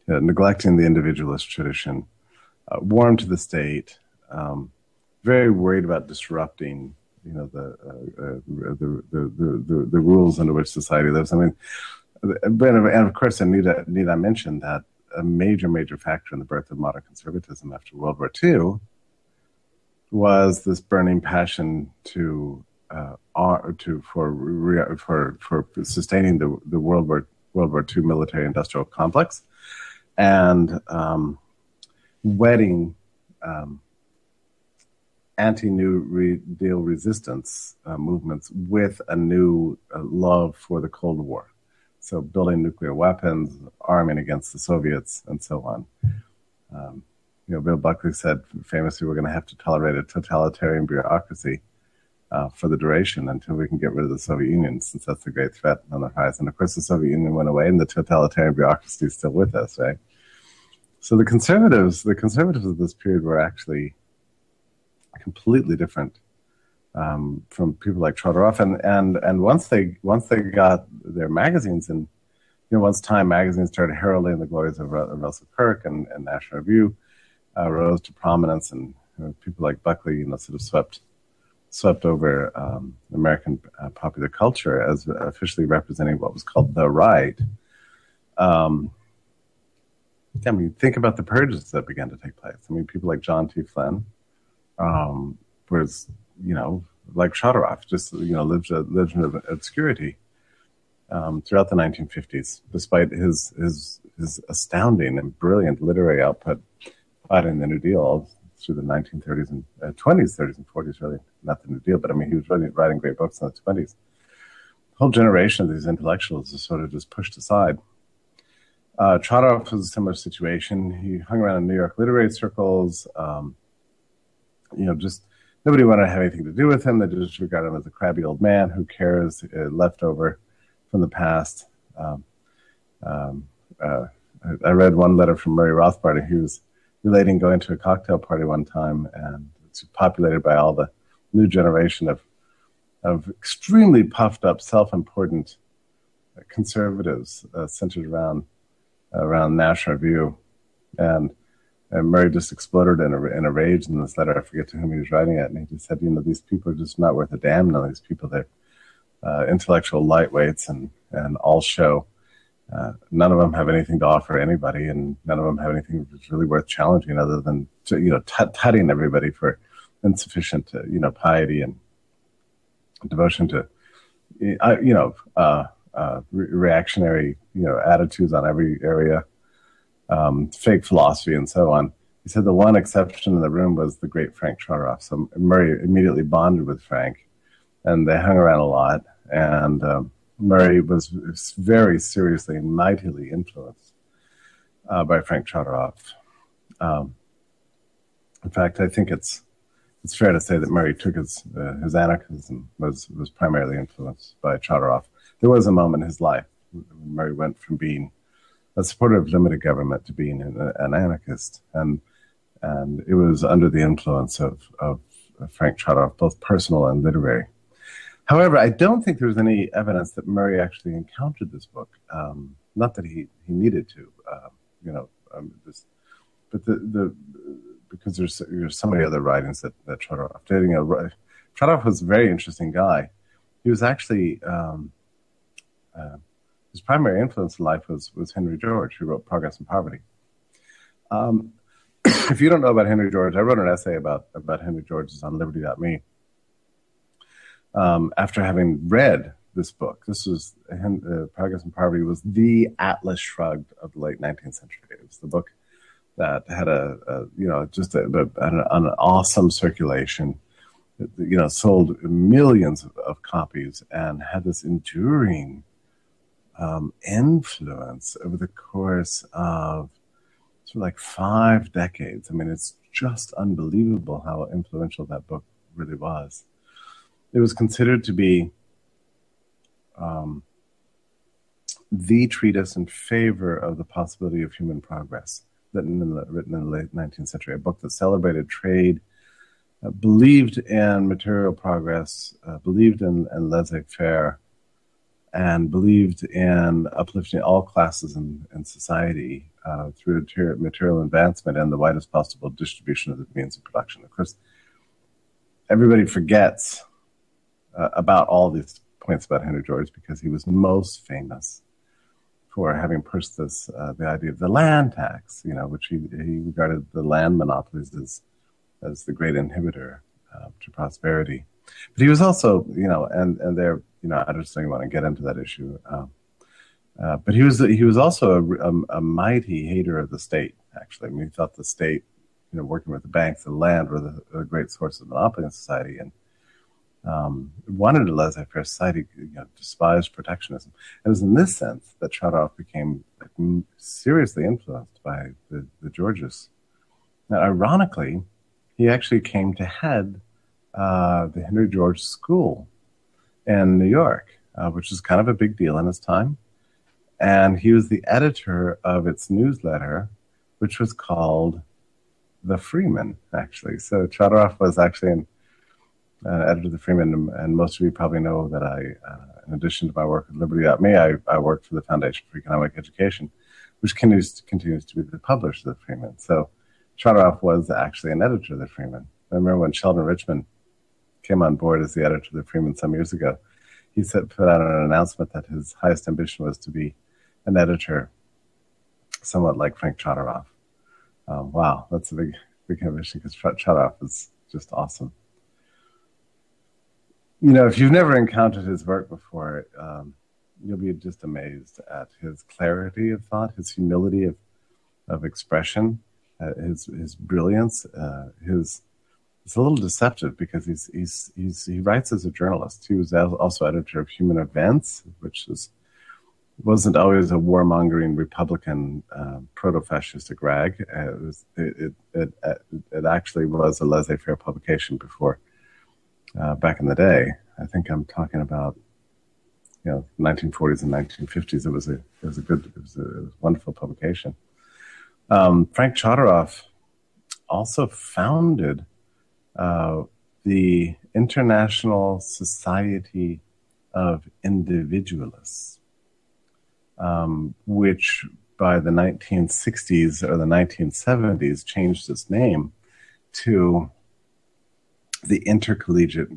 neglecting the individualist tradition, warm to the state, very worried about disrupting, the rules under which society lives. I mean, and of course, need I mention that a major factor in the birth of modern conservatism after World War II was this burning passion for sustaining the World War II military industrial complex, and wedding anti-New Deal resistance movements with a new love for the Cold War. So building nuclear weapons, arming against the Soviets, and so on. Bill Buckley said famously, we're going to have to tolerate a totalitarian bureaucracy for the duration until we can get rid of the Soviet Union, since that's the great threat on the horizon. Of course, the Soviet Union went away, and the totalitarian bureaucracy is still with us, right? So the conservatives of this period were actually completely different from people like Chodorov, and once they got their magazines, and once Time magazine started heralding the glories of Russell Kirk, and National Review rose to prominence, and people like Buckley, sort of swept over American popular culture as officially representing what was called the right. Think about the purges that began to take place. People like John T. Flynn was, like Chodorov, just lived in obscurity throughout the 1950s, despite his astounding and brilliant literary output fighting the New Deal through the 1930s and 20s, 30s and 40s. Really, not the New Deal, but he was writing great books in the 20s. A whole generation of these intellectuals is sort of just pushed aside. Chodorov was a similar situation. He hung around in New York literary circles. Just nobody wanted to have anything to do with him. They just regarded him as a crabby old man who cares, leftover from the past. I read one letter from Murray Rothbard. He was relating going to a cocktail party one time, and it's populated by all the new generation of extremely puffed up, self-important conservatives centered around National Review, and Murray just exploded in a rage in this letter. I forget to whom he was writing it, and he just said, these people are just not worth a damn. None of these people, they're intellectual lightweights and all show. None of them have anything to offer anybody, and none of them have anything that's really worth challenging, other than tutting everybody for insufficient, piety and devotion to, reactionary, attitudes on every area, fake philosophy, and so on. He said the one exception in the room was the great Frank Chodorov. So Murray immediately bonded with Frank, and they hung around a lot. And Murray was very seriously and mightily influenced by Frank Chodorov. In fact, I think it's fair to say that Murray took his anarchism was primarily influenced by Chodorov. There was a moment in his life when Murray went from being a supporter of limited government to being an anarchist, and it was under the influence of Frank Chodorov, both personal and literary. However, I don't think there's any evidence that Murray actually encountered this book. Not that he needed to, because there's so many other writings that Chodorov did. Chodorov was a very interesting guy. He was actually his primary influence in life was Henry George, who wrote Progress and Poverty. If you don't know about Henry George, I wrote an essay about Henry George on Liberty.me. After having read this book, this was Progress and Poverty was the Atlas Shrugged of the late 19th century. It was the book that had an awesome circulation, sold millions of copies, and had this enduring influence over the course of sort of like 5 decades. It's just unbelievable how influential that book really was. It was considered to be the treatise in favor of the possibility of human progress, written in the late 19th century, a book that celebrated trade, believed in material progress, believed in laissez-faire, and believed in uplifting all classes in society through material advancement and the widest possible distribution of the means of production. Of course, everybody forgets about all these points about Henry George because he was most famous for having pushed this the idea of the land tax, which he regarded the land monopolies as the great inhibitor to prosperity. But he was also, and there, I just don't want to get into that issue. But he was also a mighty hater of the state. Actually, he thought the state, working with the banks and land, were a great source of monopoly in society, and wanted a laissez-faire society, despised protectionism. It was in this sense that Chodorov became seriously influenced by the Georges. Now, ironically, he actually came to head the Henry George School in New York, which was kind of a big deal in his time. And he was the editor of its newsletter, which was called The Freeman, actually. So Chodoroff was actually an editor of The Freeman, and most of you probably know that in addition to my work at Liberty.me, I worked for the Foundation for Economic Education, which continues to be the publisher of The Freeman. So Chodoroff was actually an editor of The Freeman. I remember when Sheldon Richman came on board as the editor of The Freeman some years ago, he put out an announcement that his highest ambition was to be an editor somewhat like Frank Chodoroff. Wow, that's a big ambition, because Chodoroff is just awesome. If you've never encountered his work before, you'll be just amazed at his clarity of thought, his humility of expression, his brilliance. It's a little deceptive because he writes as a journalist. He was also editor of Human Events, which wasn't always a warmongering Republican proto-fascistic rag. It actually was a laissez-faire publication before, back in the day. I think I'm talking about 1940s and 1950s. It was a wonderful publication. Frank Chodoroff also founded the International Society of Individualists, which by the 1960s or the 1970s changed its name to the Intercollegiate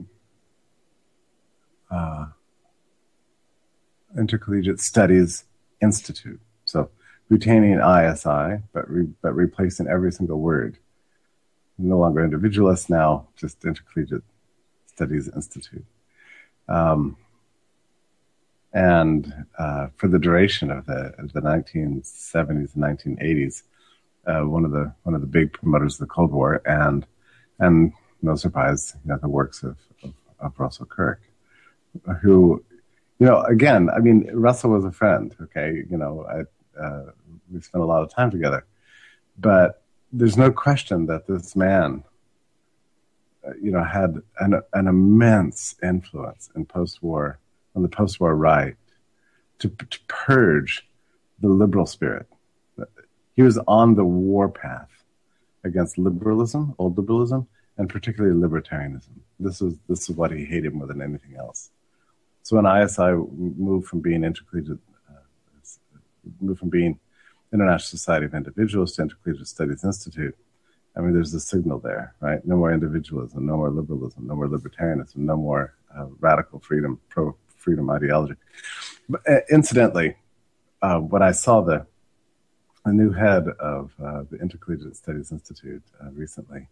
Studies Institute. So retaining ISI, but replacing every single word. No longer individualist, now just Intercollegiate Studies Institute. And for the duration of the 1970s and 1980s, one of the big promoters of the Cold War, and no surprise, the works of Russell Kirk, who, again, I mean, Russell was a friend. Okay, we spent a lot of time together, but there's no question that this man, had an immense influence on the post-war right, to purge the liberal spirit. He was on the warpath against liberalism, old liberalism, and particularly libertarianism. This is what he hated more than anything else. So when ISI moved from being International Society of Individuals to Intercollegiate Studies Institute, I mean, there's a signal there, right? No more individualism, no more liberalism, no more libertarianism, no more radical freedom, pro-freedom ideology. But incidentally, when I saw the new head of the Intercollegiate Studies Institute recently,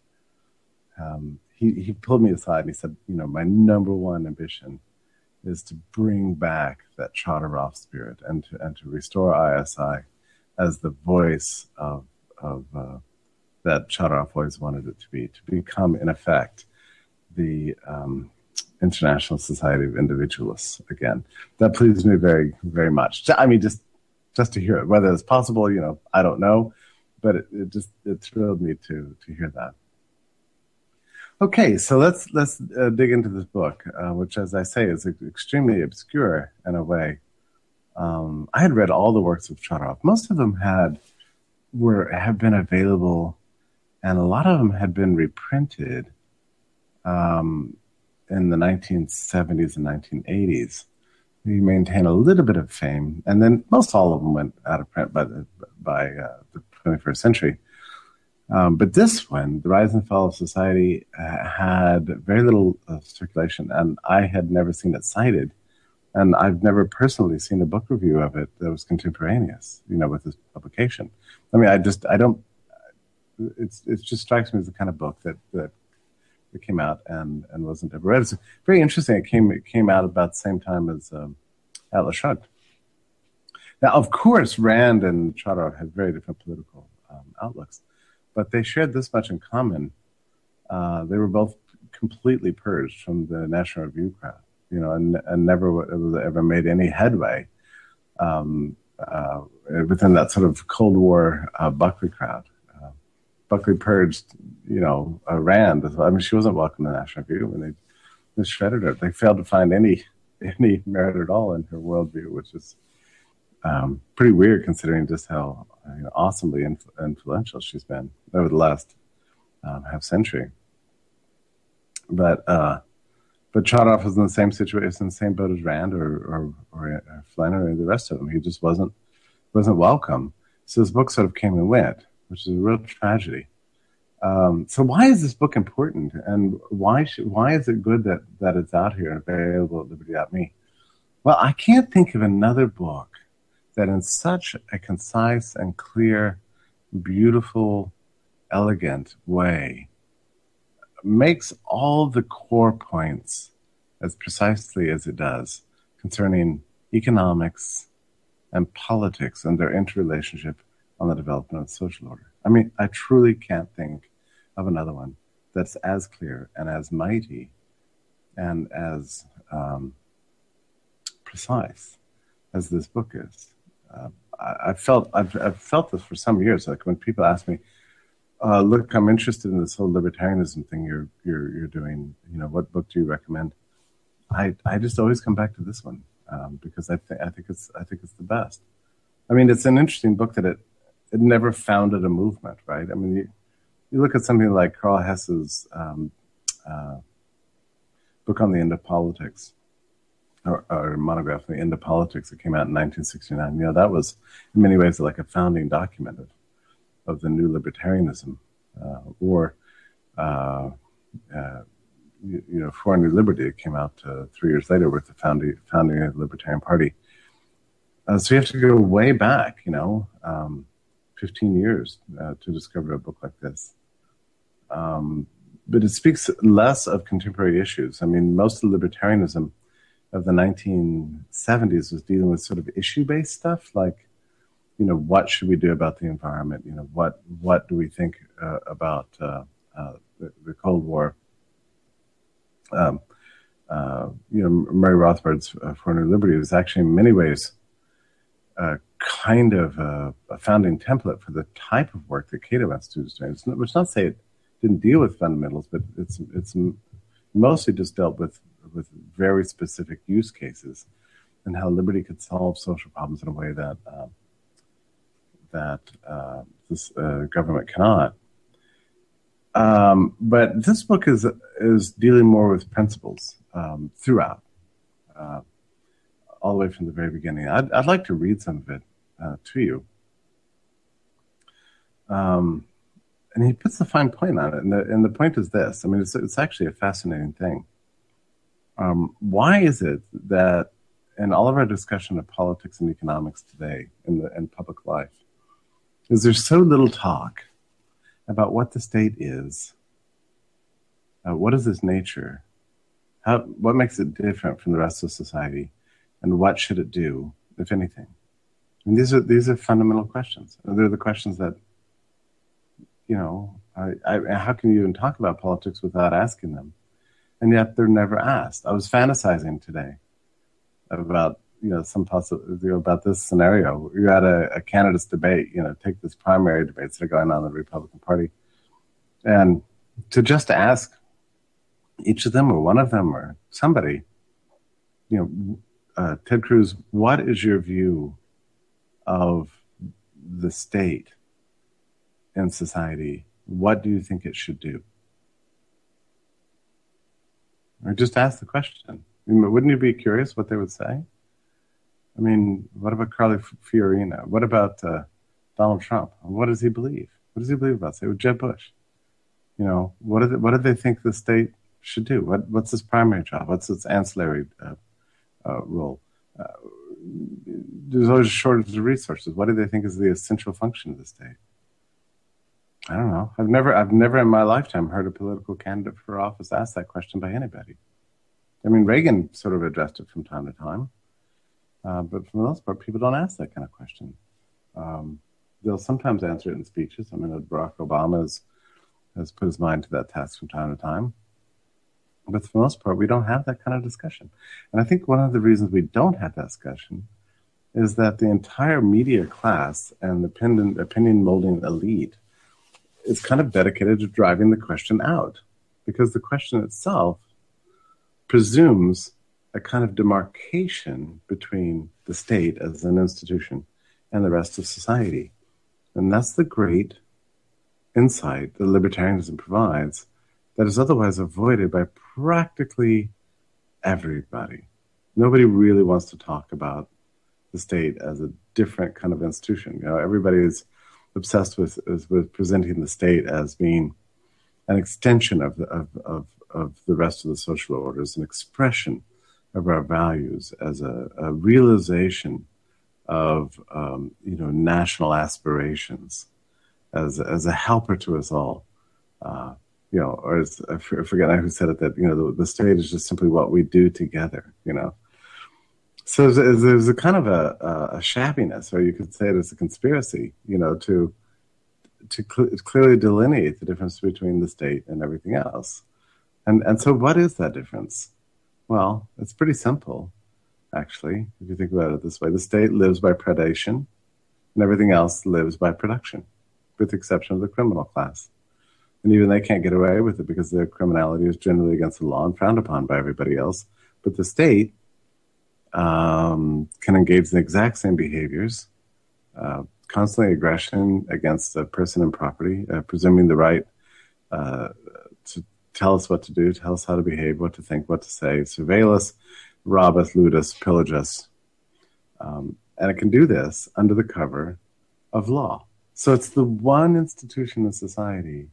he pulled me aside and he said, my number one ambition is to bring back that Chodoroff spirit and to restore ISI as the voice of that Chodoroff always wanted it to be, to become, in effect, the International Society of Individualists again. That pleased me very, very much. I mean, just to hear it, whether it's possible, I don't know, but it thrilled me to hear that. Okay, so let's dig into this book, which, as I say, is extremely obscure in a way. I had read all the works of Chodoroff. Most of them have been available, and a lot of them had been reprinted in the 1970s and 1980s. He maintained a little bit of fame, and then most all of them went out of print by the 21st century. But this one, The Rise and Fall of Society, had very little circulation, and I had never seen it cited. And I've never personally seen a book review of it that was contemporaneous, with this publication. I mean, it just strikes me as the kind of book that came out and wasn't ever read. It's very interesting. It came out about the same time as Atlas Shrugged. Now, of course, Rand and Chodoroff had very different political outlooks, but they shared this much in common. They were both completely purged from the National Review crowd, and never ever made any headway within that sort of Cold War Buckley crowd. Buckley purged, Rand. I mean, she wasn't welcome to the National Review, and they shredded her. They failed to find any merit at all in her worldview, which is pretty weird considering just how awesomely influential she's been over the last half century. But Chodoroff was in the same situation, the same boat as Rand or Flynn or the rest of them. He just wasn't welcome. So his book sort of came and went, which is a real tragedy. So why is this book important, and why is it good that it's out here and available at liberty.me? Well, I can't think of another book that in such a concise and clear, beautiful, elegant way makes all the core points as precisely as it does concerning economics and politics and their interrelationship on the development of the social order. I mean, I truly can't think of another one that's as clear and as mighty and as precise as this book is. I've felt this for some years. Like when people ask me, "Look, I'm interested in this whole libertarianism thing you're doing. What book do you recommend?" I just always come back to this one because I think it's the best. I mean, it's an interesting book that it never founded a movement, right? I mean, you look at something like Karl Hess's book on the end of politics, or monograph on the end of politics that came out in 1969. That was in many ways like a founding document of the new libertarianism, or For a New Liberty. It came out 3 years later with the founding of the Libertarian Party. So you have to go way back, 15 years to discover a book like this. But it speaks less of contemporary issues. I mean, most of the libertarianism of the 1970s was dealing with sort of issue-based stuff, like, what should we do about the environment? What do we think about the Cold War? Murray Rothbard's For a New Liberty is actually in many ways kind of a founding template for the type of work that Cato Institute is doing. Which is not to say it didn't deal with fundamentals, but it's mostly just dealt with very specific use cases and how liberty could solve social problems in a way that this government cannot. But this book is dealing more with principles throughout, all the way from the very beginning. I'd like to read some of it to you. And he puts a fine point on it, and the point is this. I mean, it's actually a fascinating thing. Why is it that in all of our discussion of politics and economics today in public life, is there so little talk about what the state is? What is its nature? What makes it different from the rest of society? And what should it do, if anything? And these are fundamental questions. They're the questions that, how can you even talk about politics without asking them? And yet they're never asked. I was fantasizing today about, some possibility about this scenario. You're at a candidates debate, take this primary debates that are going on in the Republican Party. And to just ask each of them or one of them or somebody, Ted Cruz, what is your view of the state in society? What do you think it should do? Or just ask the question. I mean, wouldn't you be curious what they would say? I mean, what about Carly Fiorina? What about Donald Trump? What does he believe? What does he believe about, say, with Jeb Bush? What do they think the state should do? What's its primary job? What's its ancillary role? There's always a shortage of resources. What do they think is the essential function of the state? I don't know. I've never in my lifetime heard a political candidate for office ask that question by anybody. I mean, Reagan sort of addressed it from time to time, but for the most part, people don't ask that kind of question. They'll sometimes answer it in speeches. I mean, Barack Obama has put his mind to that task from time to time. But for the most part, we don't have that kind of discussion. And I think one of the reasons we don't have that discussion is that the entire media class and the opinion molding elite is kind of dedicated to driving the question out, because the question itself presumes a kind of demarcation between the state as an institution and the rest of society. And that's the great insight that libertarianism provides that is otherwise avoided by practically everybody. Nobody really wants to talk about the state as a different kind of institution. Everybody is obsessed with presenting the state as being an extension of the rest of the social orders, an expression of our values, as a realization of national aspirations, as a helper to us all. Or as, I forget who said it, that the state is just simply what we do together. So there's a kind of a shabbiness, or you could say it as a conspiracy, to clearly delineate the difference between the state and everything else. And so what is that difference? Well, it's pretty simple, actually, if you think about it this way. The state lives by predation, and everything else lives by production, with the exception of the criminal class. And even they can't get away with it because their criminality is generally against the law and frowned upon by everybody else. But the state can engage in the exact same behaviors, constantly aggression against a person and property, presuming the right to tell us what to do, tell us how to behave, what to think, what to say, surveil us, rob us, loot us, pillage us. And it can do this under the cover of law. So it's the one institution in society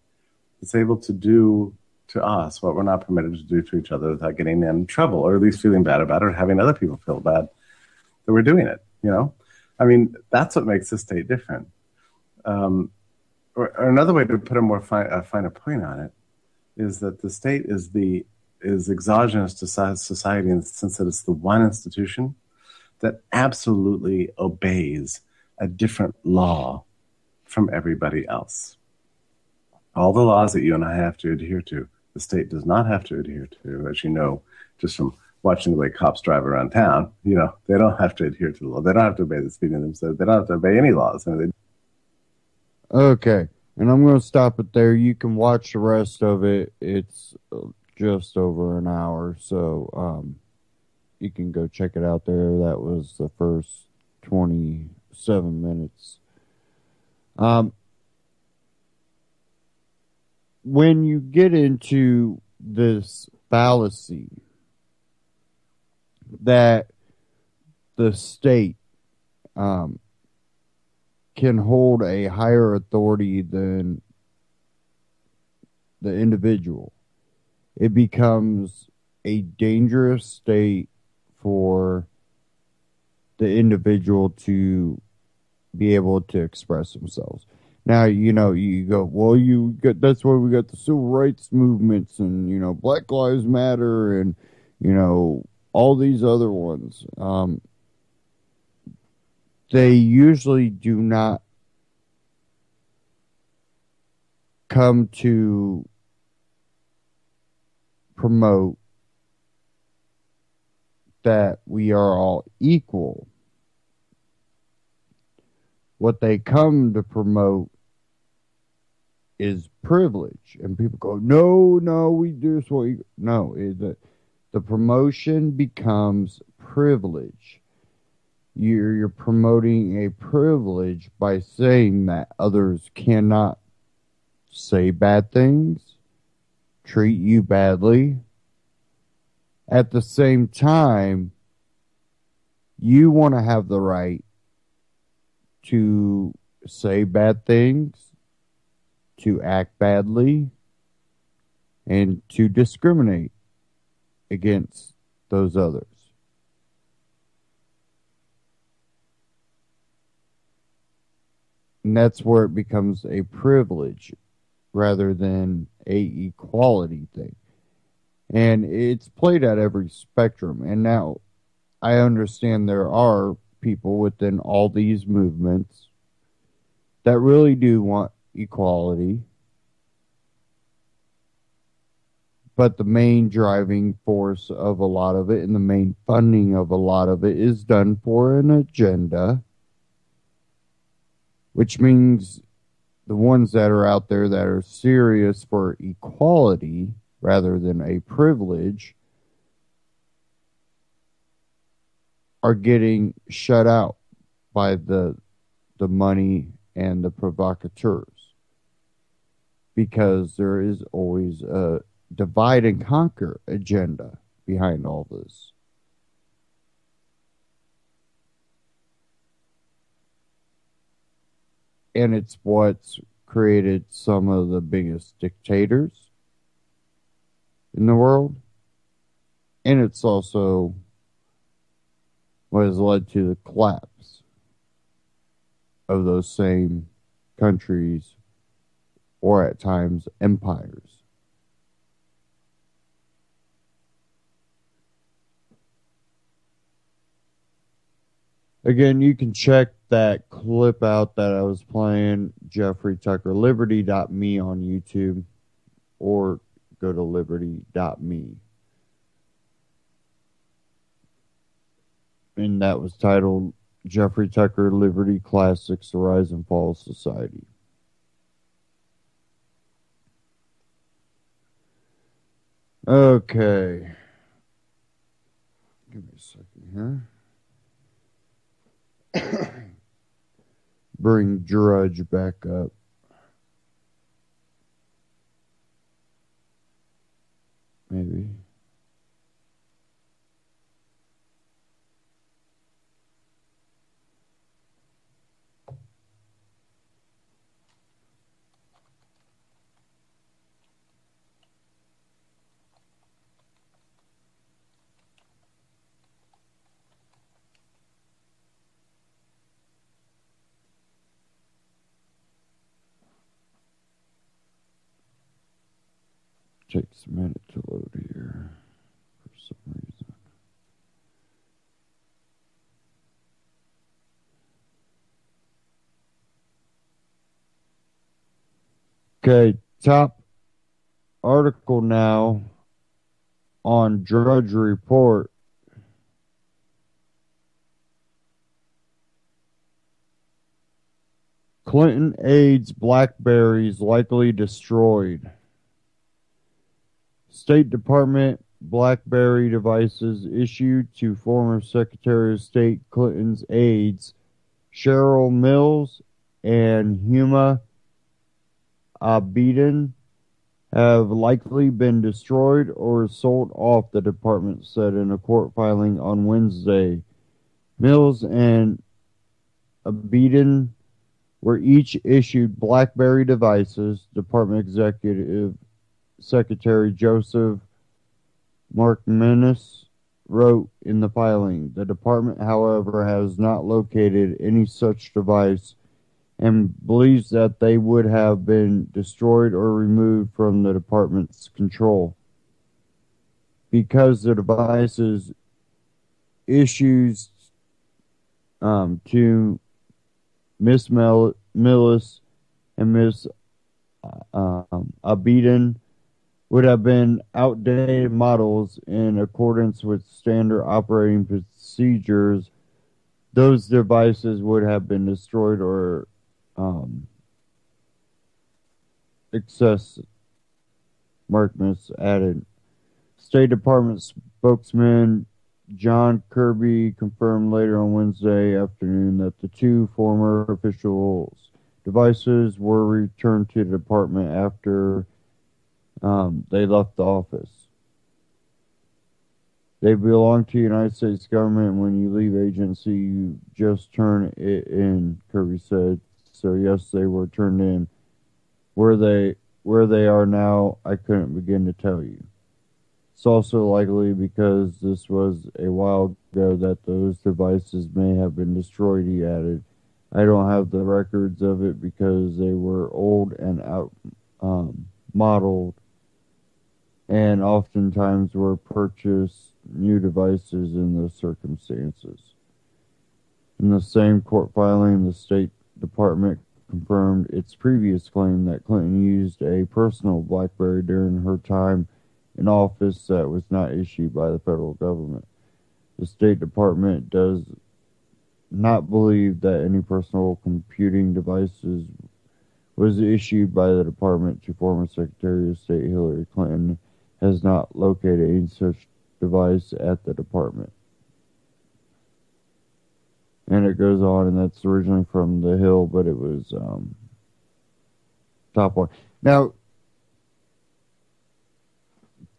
that's able to do to us what we're not permitted to do to each other without getting in trouble, or at least feeling bad about it, or having other people feel bad that we're doing it. I mean, that's what makes the state different. Or another way to put a finer point on it is that the state is exogenous to society in the sense that it's the one institution that absolutely obeys a different law from everybody else. All the laws that you and I have to adhere to, the state does not have to adhere to, as you know, just from watching the way cops drive around town. They don't have to adhere to the law. They don't have to obey the speed limits. They don't have to obey any laws. Okay, and I'm going to stop it there. You can watch the rest of it. It's just over an hour, so you can go check it out there. That was the first 27 minutes. When you get into this fallacy that the state can hold a higher authority than the individual, it becomes a dangerous state for the individual to be able to express themselves. Now, you go, well, that's why we got the civil rights movements and, Black Lives Matter and, all these other ones. They usually do not come to promote that we are all equal. What they come to promote is privilege. And people go, no, we do this. No, the promotion becomes privilege. You're promoting a privilege by saying that others cannot say bad things, treat you badly. At the same time, you want to have the right to say bad things, to act badly, and to discriminate against those others. And that's where it becomes a privilege rather than a equality thing. And it's played at every spectrum. And now I understand there are people within all these movements that really do want equality. But the main driving force of a lot of it and the main funding of a lot of it is done for an agenda, which means the ones that are out there that are serious for equality rather than a privilege are getting shut out by the money and the provocateurs, because there is always a divide and conquer agenda behind all this. And it's what's created some of the biggest dictators in the world. And it's also what has led to the collapse of those same countries, or at times empires. Again, you can check that clip out that I was playing, Jeffrey Tucker, liberty.me on YouTube, or go to liberty.me. And that was titled Jeffrey Tucker, Liberty Classics, The Rise and Fall of Society. Okay. Give me a second here. Bring Drudge back up. Maybe. Takes a minute to load here for some reason. Okay, top article now on Drudge Report. Clinton aides Blackberries likely destroyed. State Department BlackBerry devices issued to former Secretary of State Clinton's aides Cheryl Mills and Huma Abedin have likely been destroyed or sold off, the department said in a court filing on Wednesday. Mills and Abedin were each issued BlackBerry devices, Department Executive Secretary Joseph Markmenis wrote in the filing. The department, however, has not located any such device and believes that they would have been destroyed or removed from the department's control. Because the devices issues to Miss Millis and Miss Abedin would have been outdated models in accordance with standard operating procedures, those devices would have been destroyed or excess, Markmus added. State Department spokesman John Kirby confirmed later on Wednesday afternoon that the two former officials' devices were returned to the department after they left the office. They belong to the United States government. When you leave agency, you just turn it in, Kirby said. So yes, they were turned in. Where they are now, I couldn't begin to tell you. It's also likely, because this was a while ago, that those devices may have been destroyed, he added. I don't have the records of it because they were old and modeled, and oftentimes were purchased new devices in those circumstances. In the same court filing, the State Department confirmed its previous claim that Clinton used a personal BlackBerry during her time in office that was not issued by the federal government. The State Department does not believe that any personal computing devices was issued by the department to former Secretary of State Hillary Clinton, has not located any such device at the department. And it goes on, and that's originally from The Hill, but it was Top One. Now,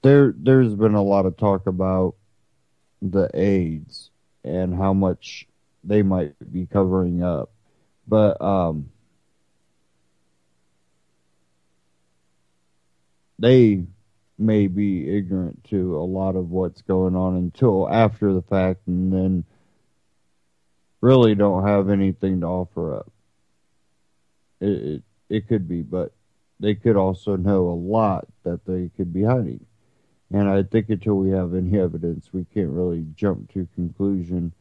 there's been a lot of talk about the AIDS and how much they might be covering up. But they may be ignorant to a lot of what's going on until after the fact, and then really don't have anything to offer up. It could be, but they could also know a lot that they could be hiding. And I think until we have any evidence, we can't really jump to conclusion.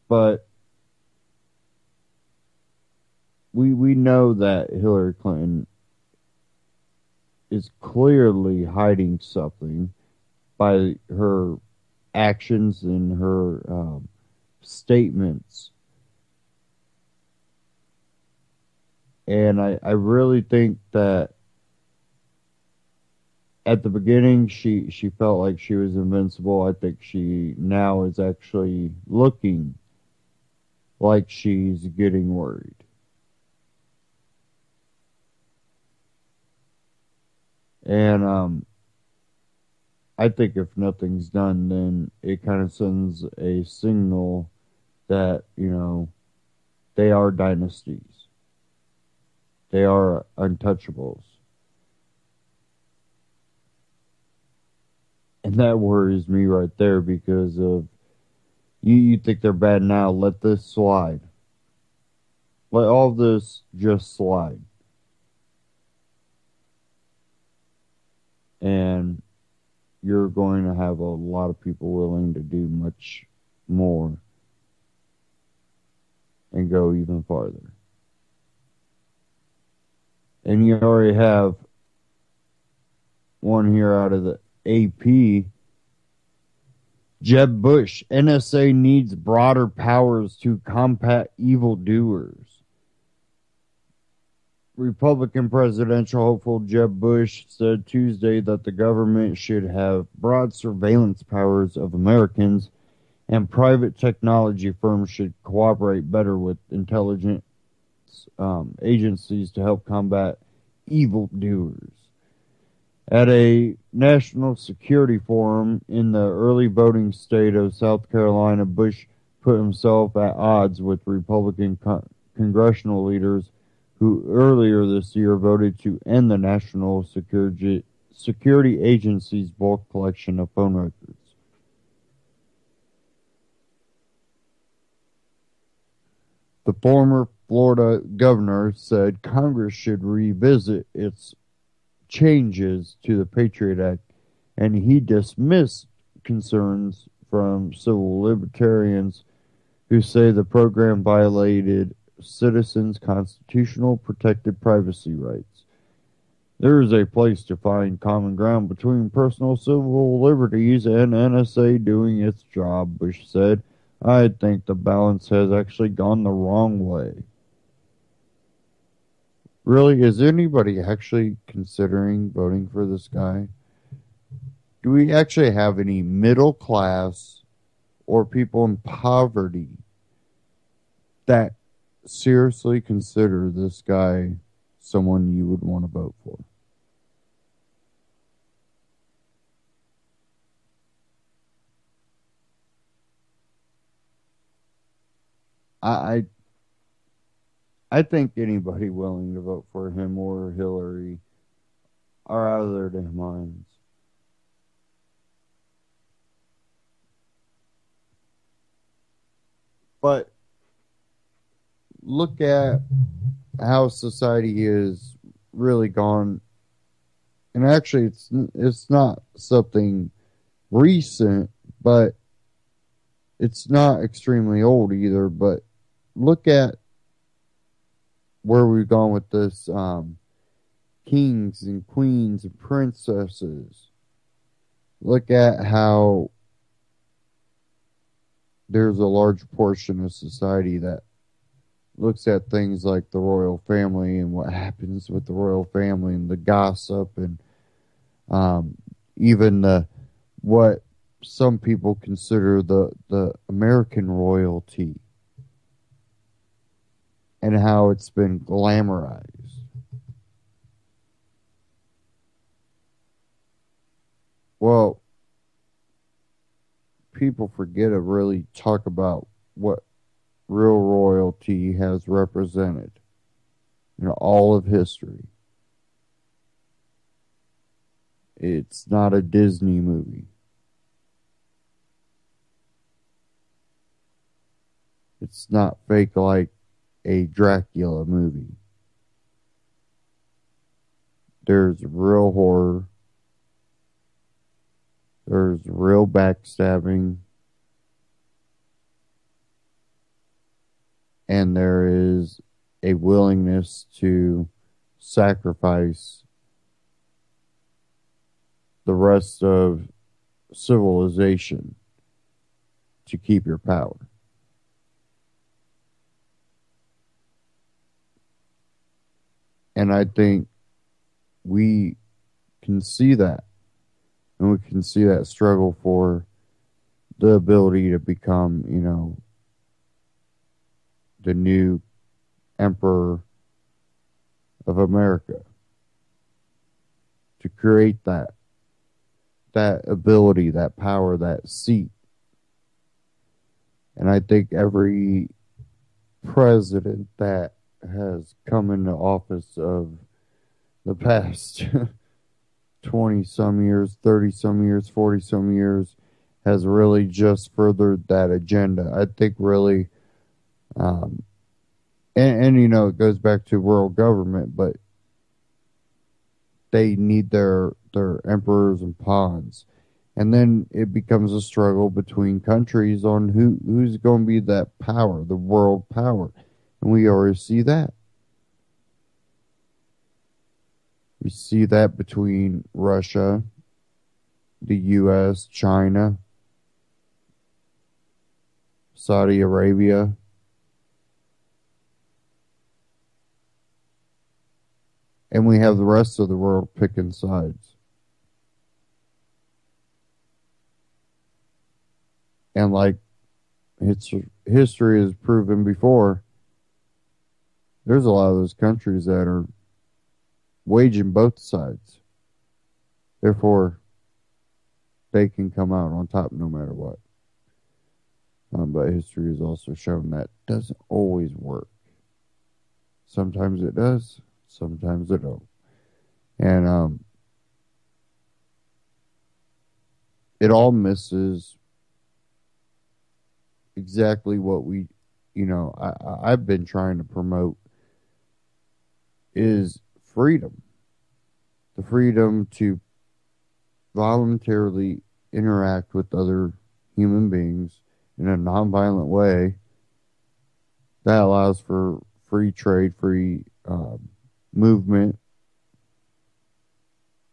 But we know that Hillary Clinton is clearly hiding something by her actions and her statements. And I really think that at the beginning she felt like she was invincible. I think she now is actually looking like she's getting worried. And I think if nothing's done, then it kind of sends a signal that, they are dynasties. They are untouchables. And that worries me right there because of, you think they're bad now, let this slide. Let all this just slide. And you're going to have a lot of people willing to do much more and go even farther. And you already have one here out of the AP. Jeb Bush, NSA needs broader powers to combat evildoers. Republican presidential hopeful Jeb Bush said Tuesday that the government should have broad surveillance powers of Americans, and private technology firms should cooperate better with intelligence agencies to help combat evildoers. At a national security forum in the early voting state of South Carolina, Bush put himself at odds with Republican congressional leaders who earlier this year voted to end the National Security Agency's bulk collection of phone records. The former Florida governor said Congress should revisit its changes to the Patriot Act, and he dismissed concerns from civil libertarians who say the program violated citizens' constitutional protected privacy rights. There is a place to find common ground between personal civil liberties and NSA doing its job, Bush said. I think the balance has actually gone the wrong way. Really, is anybody actually considering voting for this guy? Do we actually have any middle class or people in poverty that seriously consider this guy someone you would want to vote for? I think anybody willing to vote for him or Hillary are out of their damn minds. But look at how society is really gone. And actually, it's not something recent, but it's not extremely old either. But look at where we've gone with this kings and queens and princesses. Look at how there's a large portion of society that looks at things like the royal family and what happens with the royal family and the gossip and even what some people consider the American royalty and how it's been glamorized. Well, people forget to really talk about what real royalty has represented in all of history. It's not a Disney movie. It's not fake like a Dracula movie. There's real horror. There's real backstabbing. And there is a willingness to sacrifice the rest of civilization to keep your power. And I think we can see that. And we can see that struggle for the ability to become, the new emperor of America. To create that ability, that power, that seat. And I think every president that has come into office of the past 20 some years, 30 some years, 40 some years has really just furthered that agenda. I think really, and it goes back to world government, but they need their emperors and pawns. And then it becomes a struggle between countries on who's going to be that power, the world power. And we already see that. We see that between Russia, the U.S., China, Saudi Arabia. And we have the rest of the world picking sides. And like history has proven before, there's a lot of those countries that are waging both sides. Therefore, they can come out on top no matter what. But history has also shown that doesn't always work. Sometimes it does, sometimes it don't. And it all misses exactly what I've been trying to promote is freedom. The freedom to voluntarily interact with other human beings in a nonviolent way that allows for free trade, free movement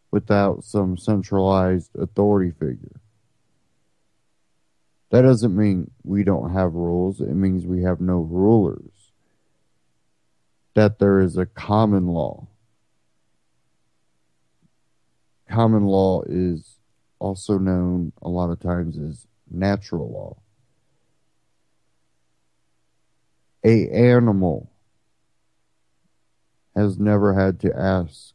without some centralized authority figure. That doesn't mean we don't have rules. It means we have no rulers. That there is a common law. Common law is also known a lot of times as natural law. An animal has never had to ask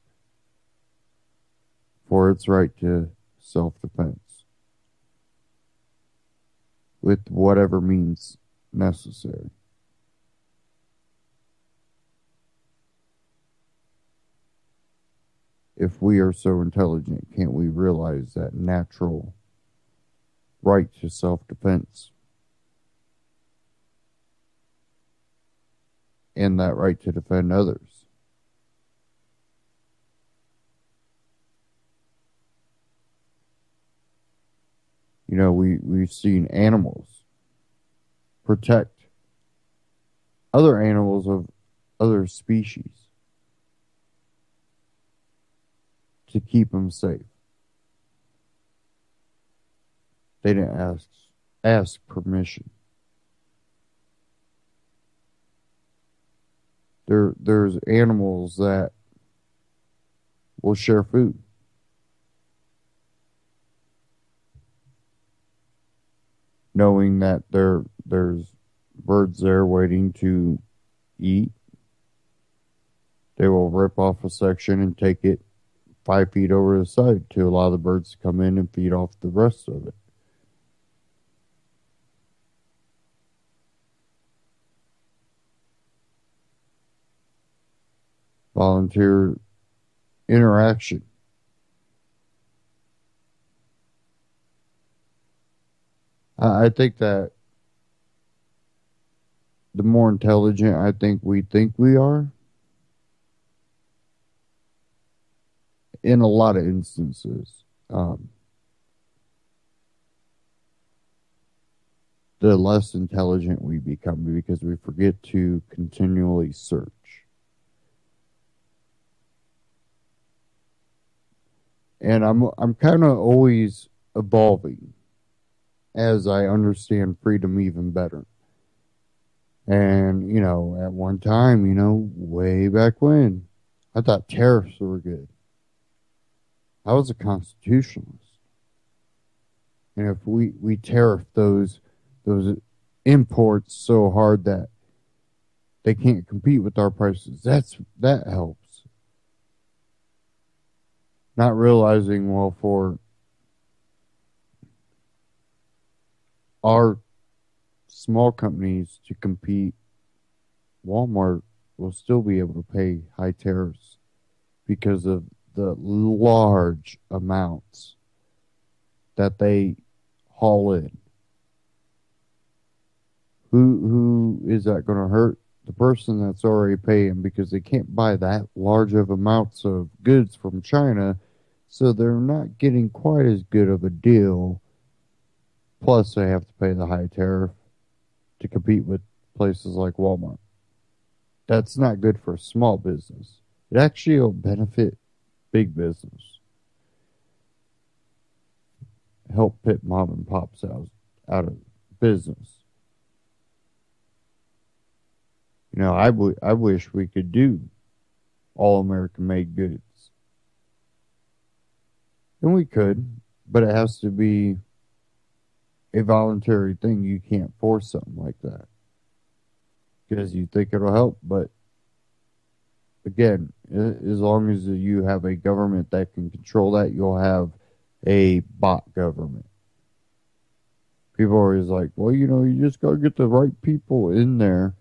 for its right to self-defense with whatever means necessary. If we are so intelligent, can't we realize that natural right to self-defense and that right to defend others? We've seen animals protect other animals of other species to keep them safe. They didn't ask permission. There's animals that will share food. knowing that there's birds there waiting to eat. They will rip off a section and take it 5 feet over the side to allow the birds to come in and feed off the rest of it. Volunteer interaction. I think that the more intelligent I think we are, in a lot of instances, the less intelligent we become because we forget to continually search. And I'm kind of always evolving as I understand freedom even better. And, at one time, way back when, I thought tariffs were good. I was a constitutionalist. And if we tariff those imports so hard that they can't compete with our prices, that helps. Not realizing, well, for our small companies to compete, Walmart will still be able to pay high tariffs because of the large amounts that they haul in. Who is that going to hurt? The person that's already paying, because they can't buy that large of amounts of goods from China, so they're not getting quite as good of a deal. Plus, they have to pay the high tariff to compete with places like Walmart. That's not good for a small business. It actually will benefit big business. Help pit mom and pops out of business. I wish we could do all American made goods. And we could, but it has to be a voluntary thing. You can't force something like that because you think it'll help. But again, as long as you have a government that can control that, you'll have a bot government. People are always like, well, you just got to get the right people in there.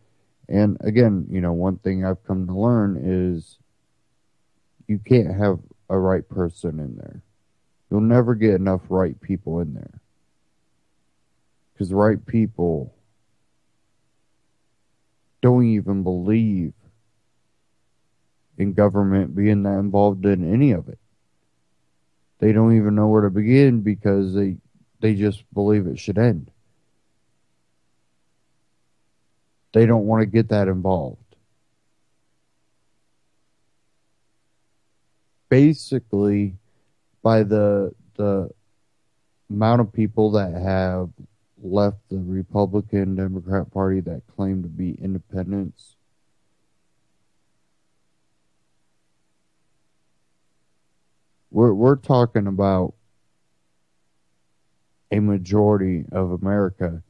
And again, one thing I've come to learn is you can't have a right person in there. You'll never get enough right people in there. Because the right people don't even believe in government being that involved in any of it. They don't even know where to begin because they just believe it should end. They don't want to get that involved. Basically, by the amount of people that have left the Republican Democrat Party that claim to be independents, we're talking about a majority of America.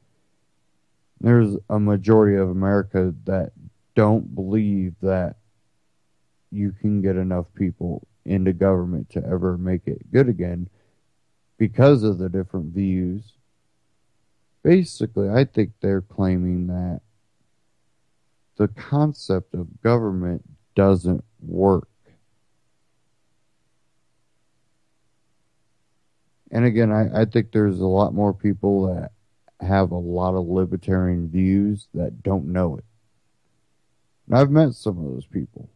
There's a majority of America that don't believe that you can get enough people into government to ever make it good again because of the different views. Basically, I think they're claiming that the concept of government doesn't work. And again, I think there's a lot more people that have a lot of libertarian views that don't know it. And I've met some of those people.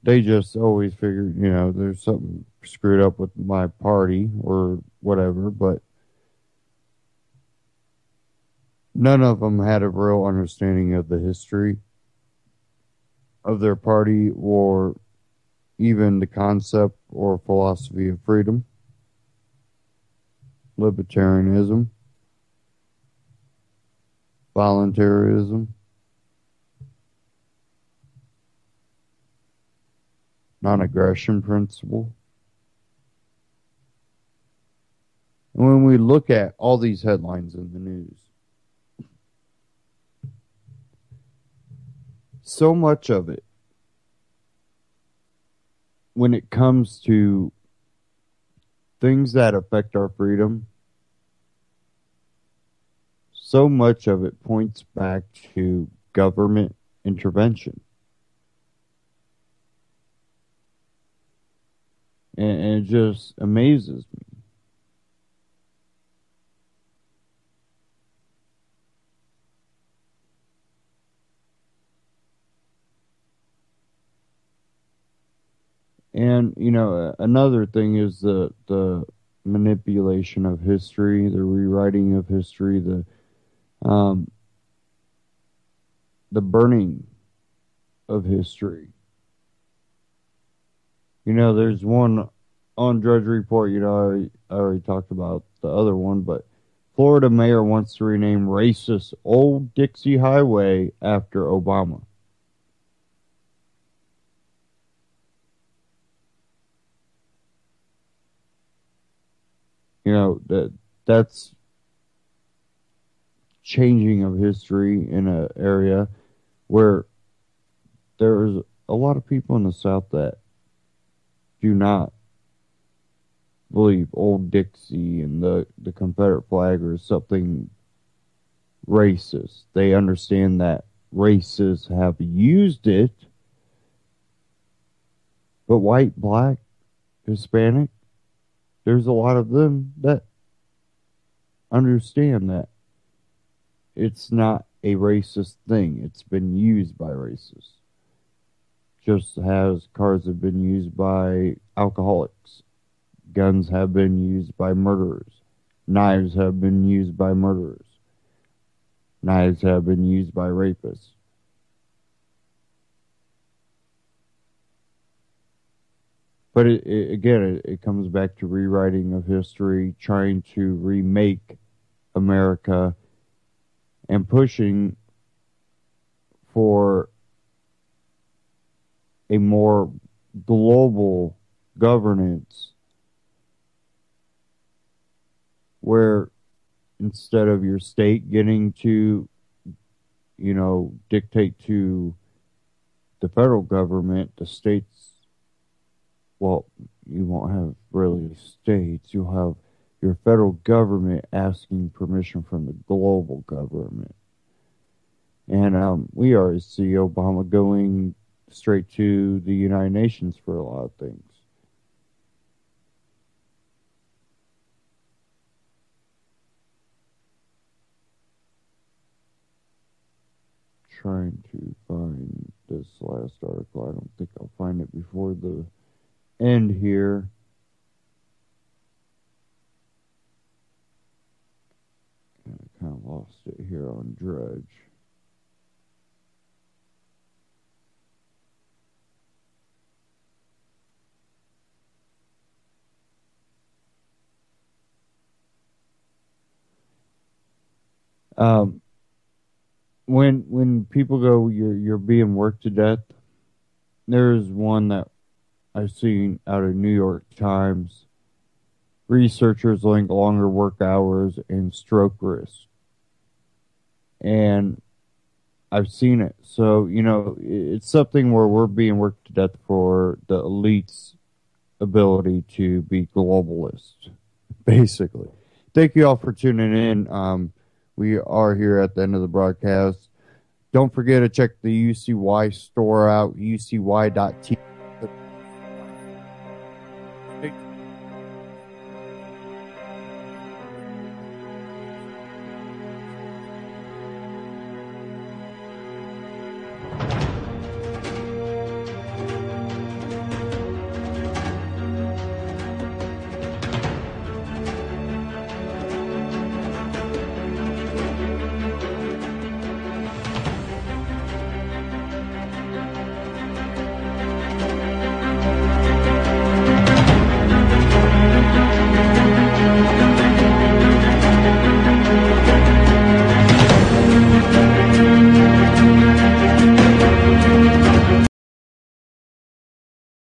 They just always figure, there's something screwed up with my party or whatever, but none of them had a real understanding of the history of their party or even the concept or philosophy of freedom, libertarianism, voluntarism, non-aggression principle. And when we look at all these headlines in the news, so much of it, when it comes to things that affect our freedom, so much of it points back to government intervention. And it just amazes me. And, another thing is the manipulation of history, the rewriting of history, the burning of history. There's one on Drudge Report, I already talked about the other one, but Florida mayor wants to rename racist Old Dixie Highway after Obama. That's changing of history in an area where there's a lot of people in the South that do not believe Old Dixie and the Confederate flag or something racist. They understand that racists have used it, but white, black, Hispanic, there's a lot of them that understand that it's not a racist thing. It's been used by racists. Just as cars have been used by alcoholics. Guns have been used by murderers. Knives have been used by murderers. Knives have been used by rapists. But it comes back to rewriting of history, trying to remake America, and pushing for a more global governance where instead of your state getting to, dictate to the federal government, the states, well, you won't have really states. You'll have your federal government asking permission from the global government. And we already see Obama going straight to the United Nations for a lot of things. Trying to find this last article. I don't think I'll find it before the end here. And I kind of lost it here on Drudge. When people go, you're being worked to death. There's one that I've seen out of New York Times. Researchers link longer work hours and stroke risk. And I've seen it. So, it's something where we're being worked to death for the elite's ability to be globalist, basically. Thank you all for tuning in. We are here at the end of the broadcast. Don't forget to check the UCY store out, ucy.tv.